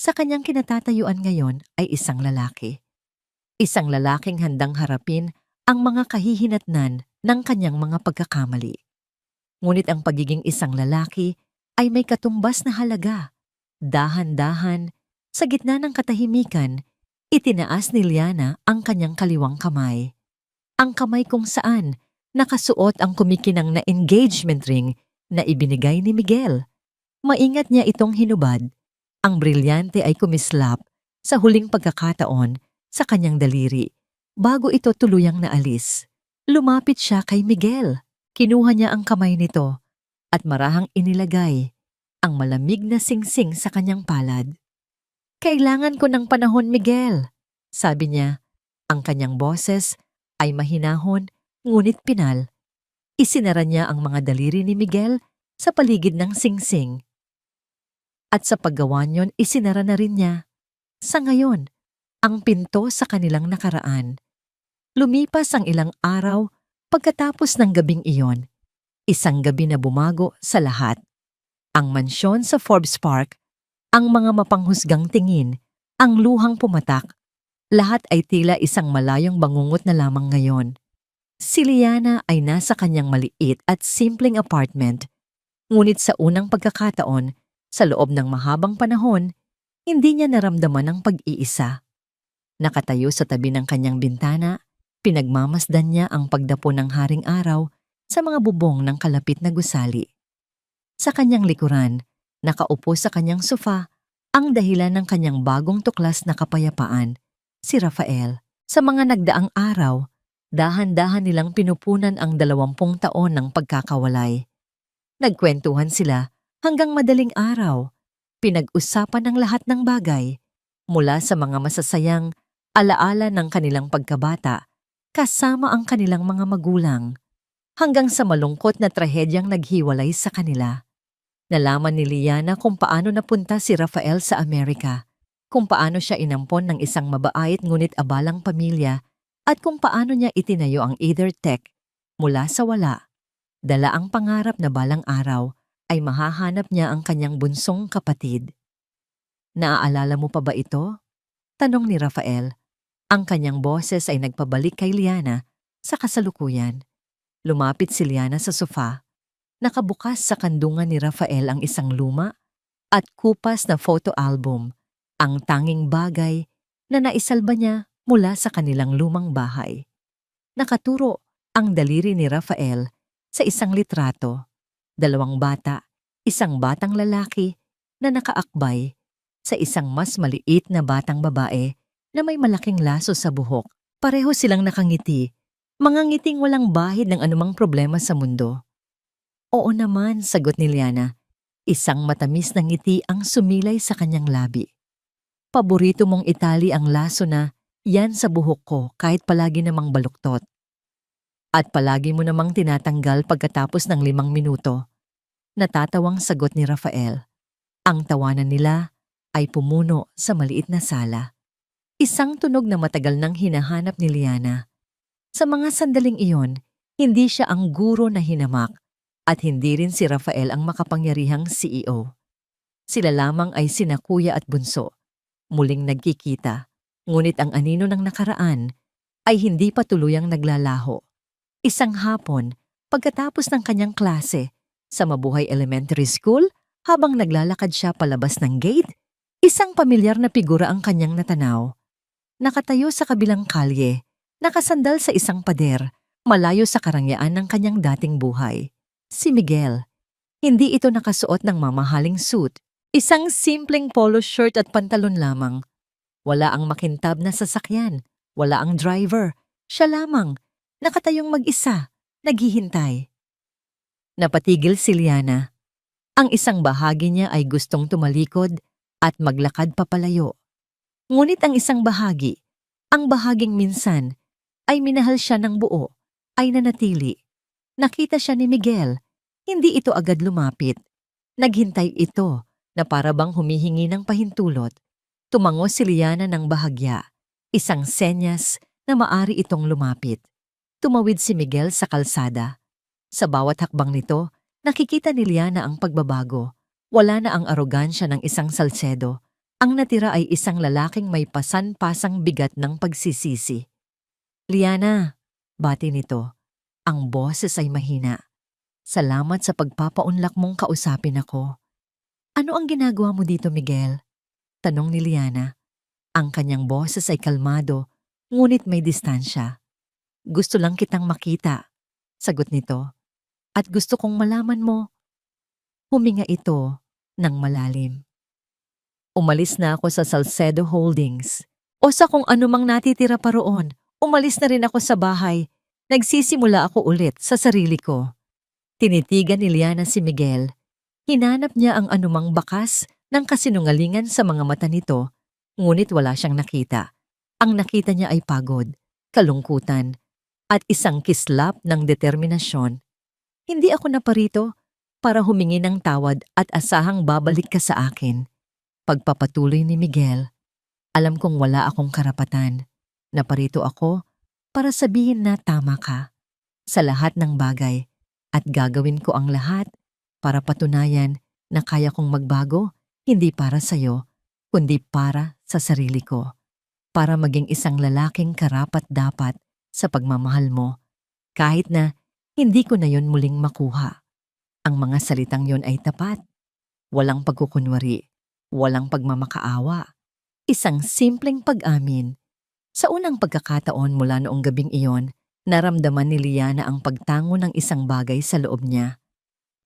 Sa kanyang kinatatayuan ngayon ay isang lalaki. Isang lalaking handang harapin ang mga kahihinatnan ng kanyang mga pagkakamali. Ngunit ang pagiging isang lalaki ay may katumbas na halaga. Dahan-dahan, sa gitna ng katahimikan, itinaas ni Liana ang kanyang kaliwang kamay. Ang kamay kung saan nakasuot ang kumikinang na engagement ring na ibinigay ni Miguel. Maingat niya itong hinubad. Ang brilyante ay kumislap sa huling pagkakataon sa kanyang daliri bago ito tuluyang naalis. Lumapit siya kay Miguel. Kinuha niya ang kamay nito at marahang inilagay ang malamig na singsing sa kanyang palad. Kailangan ko ng panahon, Miguel, sabi niya. Ang kanyang boses ay mahinahon ngunit pinal. Isinara niya ang mga daliri ni Miguel sa paligid ng singsing. At sa paggawa niyon, isinara na rin niya. Sa ngayon, ang pinto sa kanilang nakaraan. Lumipas ang ilang araw pagkatapos ng gabing iyon. Isang gabi na bumago sa lahat. Ang mansyon sa Forbes Park, ang mga mapanghusgang tingin, ang luhang pumatak, lahat ay tila isang malayong bangungot na lamang ngayon. Si Liana ay nasa kanyang maliit at simpleng apartment, ngunit sa unang pagkakataon, sa loob ng mahabang panahon, hindi niya naramdaman ang pag-iisa. Nakatayo sa tabi ng kanyang bintana, pinagmamasdan niya ang pagdapo ng haring araw sa mga bubong ng kalapit na gusali. Sa kanyang likuran, nakaupo sa kanyang sofa, ang dahilan ng kanyang bagong tuklas na kapayapaan, si Rafael. Sa mga nagdaang araw, dahan-dahan nilang pinupunan ang 20 taon ng pagkakawalay. Nagkwentuhan sila hanggang madaling araw. Pinag-usapan ang lahat ng bagay, mula sa mga masasayang alaala ng kanilang pagkabata, kasama ang kanilang mga magulang, hanggang sa malungkot na trahedyang naghiwalay sa kanila. Nalaman ni Liana kung paano napunta si Rafael sa Amerika, kung paano siya inampon ng isang mabait ngunit abalang pamilya, at kung paano niya itinayo ang EtherTech mula sa wala. Dala ang pangarap na balang araw ay mahahanap niya ang kanyang bunsong kapatid. Naaalala mo pa ba ito? Tanong ni Rafael. Ang kanyang boses ay nagpabalik kay Liana sa kasalukuyan. Lumapit si Liana sa sofa. Nakabukas sa kandungan ni Rafael ang isang luma at kupas na photo album, ang tanging bagay na naisalba niya mula sa kanilang lumang bahay. Nakaturo ang daliri ni Rafael sa isang litrato. 2 bata, isang batang lalaki na nakaakbay sa isang mas maliit na batang babae na may malaking laso sa buhok. Pareho silang nakangiti, mga ngiting walang bahid ng anumang problema sa mundo. Oo naman, sagot ni Liana. Isang matamis na ngiti ang sumilay sa kanyang labi. Paborito mong itali ang laso na yan sa buhok ko kahit palagi namang baluktot. At palagi mo namang tinatanggal pagkatapos ng 5 minuto. Natatawang sagot ni Rafael. Ang tawanan nila ay pumuno sa maliit na sala. Isang tunog na matagal nang hinahanap ni Liana. Sa mga sandaling iyon, hindi siya ang guro na hinamak at hindi rin si Rafael ang makapangyarihang CEO. Sila lamang ay sina kuya at bunso. Muling nagkikita, ngunit ang anino ng nakaraan ay hindi pa tuluyang naglalaho. Isang hapon, pagkatapos ng kanyang klase sa Mabuhay Elementary School, habang naglalakad siya palabas ng gate, isang pamilyar na figura ang kanyang natanaw. Nakatayo sa kabilang kalye, nakasandal sa isang pader, malayo sa karangyaan ng kanyang dating buhay. Si Miguel. Hindi ito nakasuot ng mamahaling suit. Isang simpleng polo shirt at pantalon lamang. Wala ang makintab na sasakyan. Wala ang driver. Siya lamang. Nakatayong mag-isa. Naghihintay. Napatigil si Liana. Ang isang bahagi niya ay gustong tumalikod at maglakad papalayo. Ngunit ang isang bahagi, ang bahaging minsan, ay minahal siya ng buo, ay nanatili. Nakita siya ni Miguel. Hindi ito agad lumapit. Naghintay ito na para bang humihingi ng pahintulot. Tumango si Liana ng bahagya. Isang senyas na maari itong lumapit. Tumawid si Miguel sa kalsada. Sa bawat hakbang nito, nakikita ni Liana ang pagbabago. Wala na ang arogansya ng isang Salcedo. Ang natira ay isang lalaking may pasan-pasang bigat ng pagsisisi. Liana, bati nito. Ang boses ay mahina. Salamat sa pagpapaunlak mong kausapin ako. Ano ang ginagawa mo dito, Miguel? Tanong ni Liana. Ang kanyang boses ay kalmado, ngunit may distansya. Gusto lang kitang makita, sagot nito. At gusto kong malaman mo. Huminga ito ng malalim. Umalis na ako sa Salcedo Holdings. O sa kung anumang natitira pa roon, umalis na rin ako sa bahay. Nagsisimula ako ulit sa sarili ko. Tinitigan ni Liana si Miguel. Hinanap niya ang anumang bakas ng kasinungalingan sa mga mata nito, ngunit wala siyang nakita. Ang nakita niya ay pagod, kalungkutan, at isang kislap ng determinasyon. Hindi ako naparito para humingi ng tawad at asahang babalik ka sa akin. Pagpapatuloy ni Miguel, alam kong wala akong karapatan. Naparito ako para sabihin na tama ka sa lahat ng bagay at gagawin ko ang lahat para patunayan na kaya kong magbago, hindi para sa'yo, kundi para sa sarili ko. Para maging isang lalaking karapat-dapat sa pagmamahal mo, kahit na hindi ko na yon muling makuha. Ang mga salitang yon ay tapat. Walang pagkukunwari, walang pagmamakaawa. Isang simpleng pag-amin. Sa unang pagkakataon mula noong gabing iyon, naramdaman ni Liana ang pagtango ng isang bagay sa loob niya.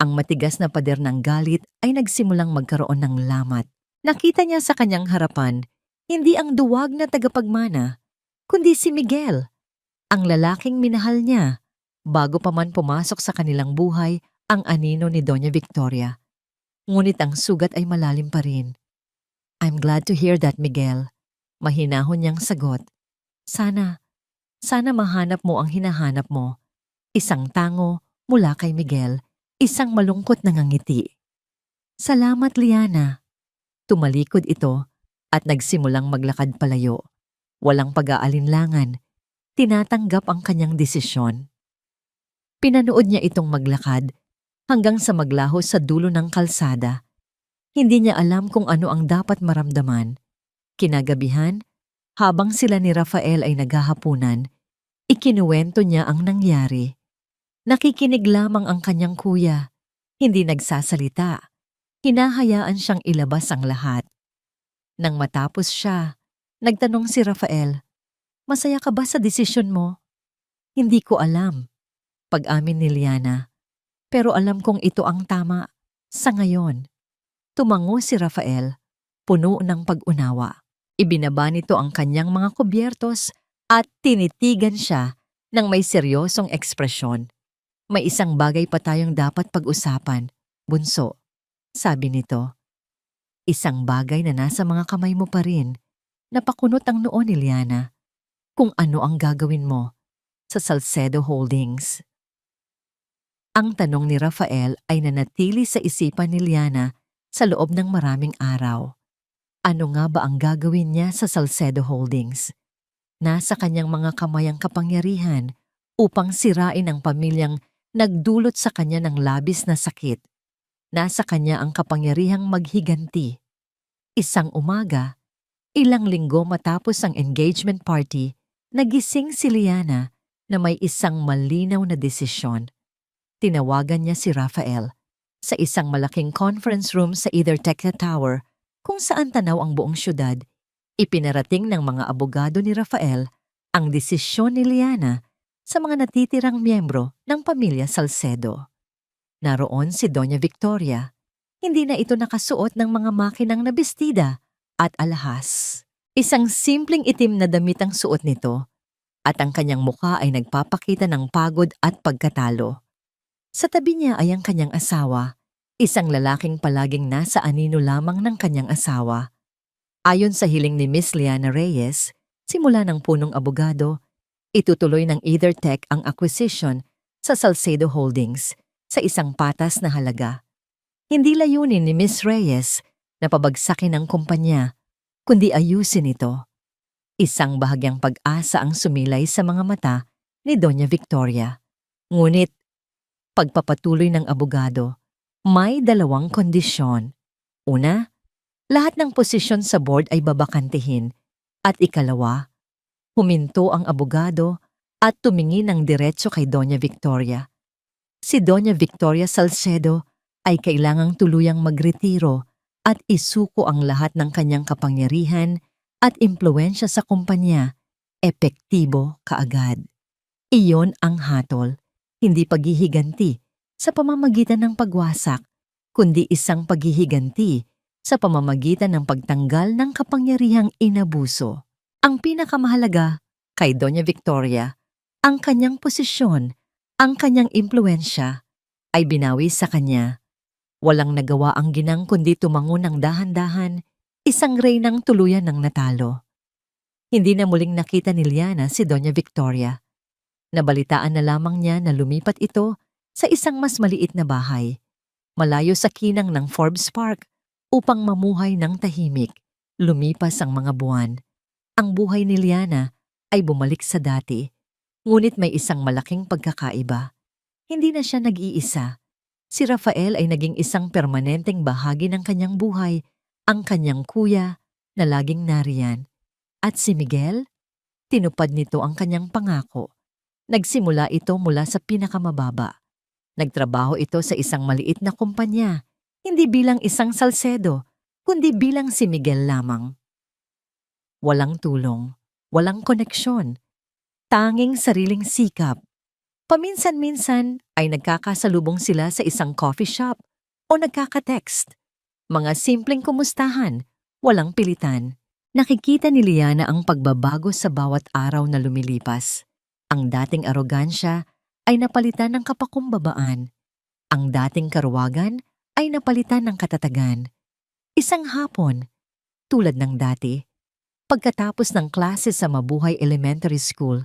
Ang matigas na pader ng galit ay nagsimulang magkaroon ng lamat. Nakita niya sa kanyang harapan, hindi ang duwag na tagapagmana, kundi si Miguel, ang lalaking minahal niya bago pa man pumasok sa kanilang buhay ang anino ni Doña Victoria. Ngunit ang sugat ay malalim pa rin. I'm glad to hear that, Miguel. Mahinahon niyang sagot. Sana mahanap mo ang hinahanap mo. Isang tango mula kay Miguel, isang malungkot na ngangiti. Salamat, Liana. Tumalikod ito at nagsimulang maglakad palayo. Walang pag-aalinlangan. Tinatanggap ang kanyang desisyon. Pinanood niya itong maglakad hanggang sa maglaho sa dulo ng kalsada. Hindi niya alam kung ano ang dapat maramdaman. Kinagabihan, habang sila ni Rafael ay naghahapunan, ikinuwento niya ang nangyari. Nakikinig lamang ang kanyang kuya. Hindi nagsasalita. Hinahayaan siyang ilabas ang lahat. Nang matapos siya, nagtanong si Rafael, "Masaya ka ba sa desisyon mo?" "Hindi ko alam," pag-amin ni Liana. "Pero alam kong ito ang tama sa ngayon." Tumango si Rafael, puno ng pag-unawa. Ibinaba nito ang kanyang mga kubyertos at tinitigan siya ng may seryosong ekspresyon. "May isang bagay pa tayong dapat pag-usapan, bunso," sabi nito. "Isang bagay na nasa mga kamay mo pa rin." Napakunot ang noo ni Liana. Kung ano ang gagawin mo sa Salcedo Holdings. Ang tanong ni Rafael ay nanatili sa isipan ni Liana sa loob ng maraming araw. Ano nga ba ang gagawin niya sa Salcedo Holdings? Nasa kanyang mga kamay ang kapangyarihan upang sirain ang pamilyang nagdulot sa kanya ng labis na sakit. Nasa kanya ang kapangyarihang maghiganti. Isang umaga, ilang linggo matapos ang engagement party, nagising si Liana na may isang malinaw na desisyon. Tinawagan niya si Rafael sa isang malaking conference room sa Edertecta Tower kung saan tanaw ang buong syudad. Ipinarating ng mga abogado ni Rafael ang desisyon ni Liana sa mga natitirang miyembro ng pamilya Salcedo. Naroon si Doña Victoria. Hindi na ito nakasuot ng mga makinang na bestida at alahas. Isang simpleng itim na damit ang suot nito at ang kanyang mukha ay nagpapakita ng pagod at pagkatalo. Sa tabi niya ay ang kanyang asawa, isang lalaking palaging nasa anino lamang ng kanyang asawa. Ayon sa hiling ni Miss Liana Reyes, simula ng punong abogado, itutuloy ng Edertec ang acquisition sa Salcedo Holdings sa isang patas na halaga. Hindi layunin ni Miss Reyes na pabagsakin ang kumpanya, kundi ayusin ito. Isang bahagyang pag-asa ang sumilay sa mga mata ni Doña Victoria. Ngunit, pagpapatuloy ng abogado, may dalawang kondisyon. Una, lahat ng posisyon sa board ay babakantihin. At ikalawa, huminto ang abogado at tumingin ng diretso kay Doña Victoria. Si Doña Victoria Salcedo ay kailangang tuluyang magretiro at isuko ang lahat ng kanyang kapangyarihan at impluwensya sa kumpanya, epektibo kaagad. Iyon ang hatol. Hindi paghihiganti sa pamamagitan ng pagwasak, kundi isang paghihiganti sa pamamagitan ng pagtanggal ng kapangyarihang inabuso. Ang pinakamahalaga kay Doña Victoria, ang kanyang posisyon, ang kanyang impluwensya ay binawi sa kanya. Walang nagawa ang ginang kundi tumango ng dahan-dahan, isang reynang tuluyan ng natalo. Hindi na muling nakita ni Liana si Doña Victoria. Nabalitaan na lamang niya na lumipat ito sa isang mas maliit na bahay, malayo sa kinang ng Forbes Park, upang mamuhay ng tahimik. Lumipas ang mga buwan. Ang buhay ni Liana ay bumalik sa dati, ngunit may isang malaking pagkakaiba. Hindi na siya nag-iisa. Si Rafael ay naging isang permanenteng bahagi ng kanyang buhay, ang kanyang kuya na laging nariyan. At si Miguel, tinupad nito ang kanyang pangako. Nagsimula ito mula sa pinakamababa. Nagtrabaho ito sa isang maliit na kumpanya, hindi bilang isang Salcedo, kundi bilang si Miguel lamang. Walang tulong, walang koneksyon, tanging sariling sikap. Paminsan-minsan ay nagkakasalubong sila sa isang coffee shop o nagkaka-text. Mga simpleng kumustahan, walang pilitan. Nakikita ni Liana ang pagbabago sa bawat araw na lumilipas. Ang dating arogansya ay napalitan ng kapakumbabaan. Ang dating karuwagan ay napalitan ng katatagan. Isang hapon, tulad ng dati, pagkatapos ng klase sa Mabuhay Elementary School,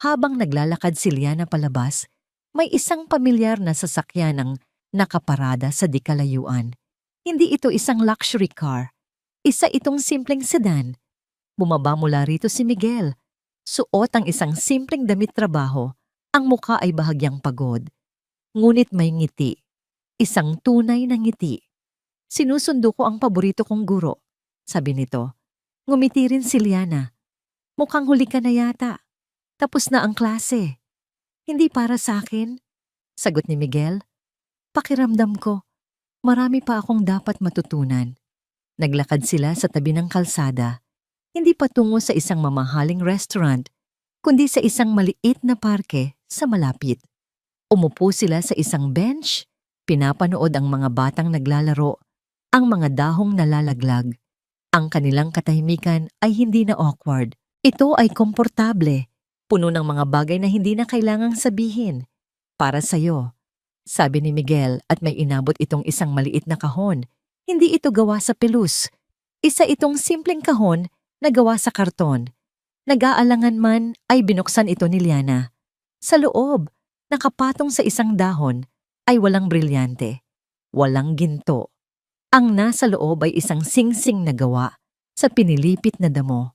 habang naglalakad si Liana palabas, may isang pamilyar na sasakyan ang nakaparada sa di kalayuan. Hindi ito isang luxury car. Isa itong simpleng sedan. Bumaba mula rito si Miguel. Suot ang isang simpleng damit trabaho. Ang mukha ay bahagyang pagod. Ngunit may ngiti. Isang tunay na ngiti. Sinusundo ko ang paborito kong guro, sabi nito. Ngumiti rin si Liana. Mukhang huli ka na yata. Tapos na ang klase. Hindi para sa akin, sagot ni Miguel. Pakiramdam ko, marami pa akong dapat matutunan. Naglakad sila sa tabi ng kalsada, hindi patungo sa isang mamahaling restaurant, kundi sa isang maliit na parke sa malapit. Umupo sila sa isang bench, pinapanood ang mga batang naglalaro, ang mga dahong nalalaglag. Ang kanilang katahimikan ay hindi na awkward. Ito ay komportable, puno ng mga bagay na hindi na kailangang sabihin. Para sa'yo, sabi ni Miguel at may inabot itong isang maliit na kahon. Hindi ito gawa sa pelus. Isa itong simpleng kahon na gawa sa karton. Nag-aalangan man ay binuksan ito ni Liana. Sa loob, nakapatong sa isang dahon, ay walang brilyante. Walang ginto. Ang nasa loob ay isang singsing na gawa sa pinilipit na damo.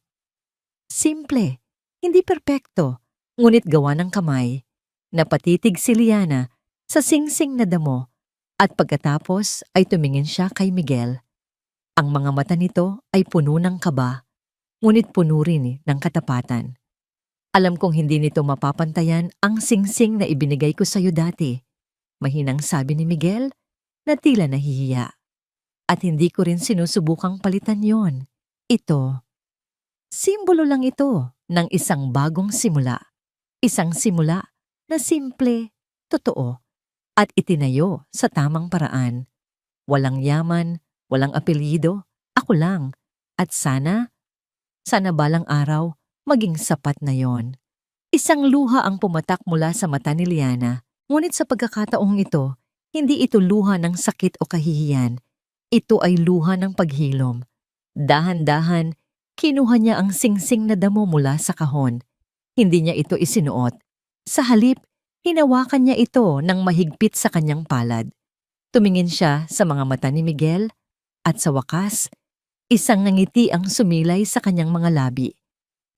Simple, hindi perpekto, ngunit gawa ng kamay. Napatitig si Liana sa singsing na damo. At pagkatapos ay tumingin siya kay Miguel. Ang mga mata nito ay puno ng kaba, ngunit puno rin ng katapatan. Alam kong hindi nito mapapantayan ang singsing na ibinigay ko sa iyo dati. Mahinang sabi ni Miguel na tila nahihiya. At hindi ko rin sinusubukang palitan yon. Ito, simbolo lang ito ng isang bagong simula. Isang simula na simple, totoo. At itinayo sa tamang paraan. Walang yaman, walang apelyido, ako lang. At sana balang araw, maging sapat na yon. Isang luha ang pumatak mula sa mata ni Liana, ngunit sa pagkakataong ito, hindi ito luha ng sakit o kahihiyan. Ito ay luha ng paghilom. Dahan-dahan, kinuha niya ang singsing na damo mula sa kahon. Hindi niya ito isinuot. Sa halip, hinawakan niya ito ng mahigpit sa kanyang palad. Tumingin siya sa mga mata ni Miguel at sa wakas, isang ngiti ang sumilay sa kanyang mga labi.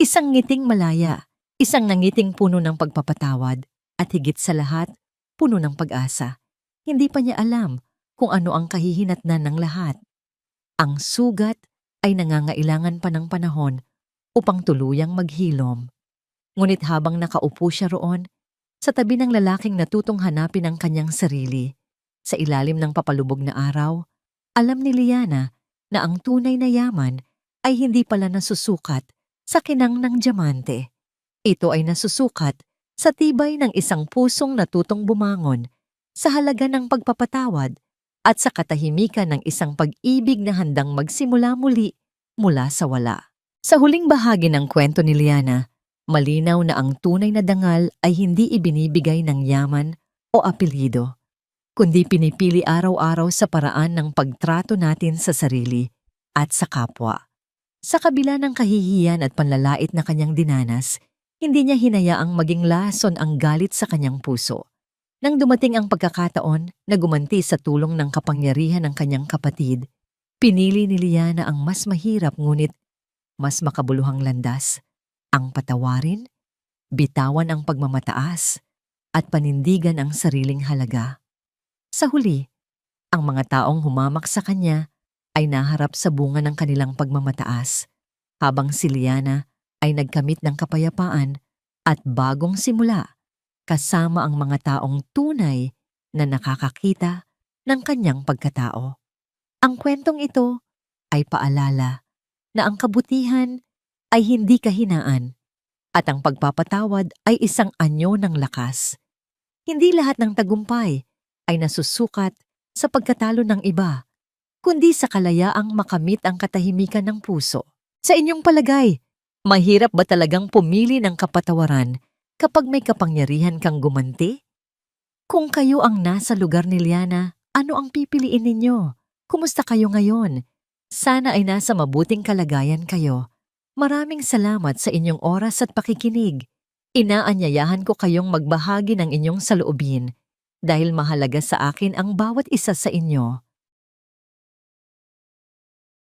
Isang ngiting malaya, isang nangiting puno ng pagpapatawad at higit sa lahat, puno ng pag-asa. Hindi pa niya alam kung ano ang kahihinatnan ng lahat. Ang sugat ay nangangailangan pa ng panahon upang tuluyang maghilom. Ngunit habang nakaupo siya roon, sa tabi ng lalaking natutong hanapin ang kanyang sarili, sa ilalim ng papalubog na araw, alam ni Liana na ang tunay na yaman ay hindi pala nasusukat sa kinang ng diamante. Ito ay nasusukat sa tibay ng isang pusong natutong bumangon, sa halaga ng pagpapatawad at sa katahimikan ng isang pag-ibig na handang magsimula muli mula sa wala. Sa huling bahagi ng kwento ni Liana, malinaw na ang tunay na dangal ay hindi ibinibigay ng yaman o apelyido, kundi pinipili araw-araw sa paraan ng pagtrato natin sa sarili at sa kapwa. Sa kabila ng kahihiyan at panlalait na kanyang dinanas, hindi niya hinayaang maging lason ang galit sa kanyang puso. Nang dumating ang pagkakataon na gumanti sa tulong ng kapangyarihan ng kanyang kapatid, pinili ni Liana ang mas mahirap ngunit mas makabuluhang landas. Ang patawarin, bitawan ang pagmamataas, at panindigan ang sariling halaga. Sa huli, ang mga taong humamak sa kanya ay naharap sa bunga ng kanilang pagmamataas, habang si Liana ay nagkamit ng kapayapaan at bagong simula kasama ang mga taong tunay na nakakakita ng kanyang pagkatao. Ang kwentong ito ay paalala na ang kabutihan ay hindi kahinaan at ang pagpapatawad ay isang anyo ng lakas. Hindi lahat ng tagumpay ay nasusukat sa pagkatalo ng iba, kundi sa kalayaang makamit ang katahimikan ng puso. Sa inyong palagay, mahirap ba talagang pumili ng kapatawaran kapag may kapangyarihan kang gumanti? Kung kayo ang nasa lugar ni Liana, ano ang pipiliin ninyo? Kumusta kayo ngayon? Sana ay nasa mabuting kalagayan kayo. Maraming salamat sa inyong oras at pakikinig. Inaanyayahan ko kayong magbahagi ng inyong saloobin dahil mahalaga sa akin ang bawat isa sa inyo.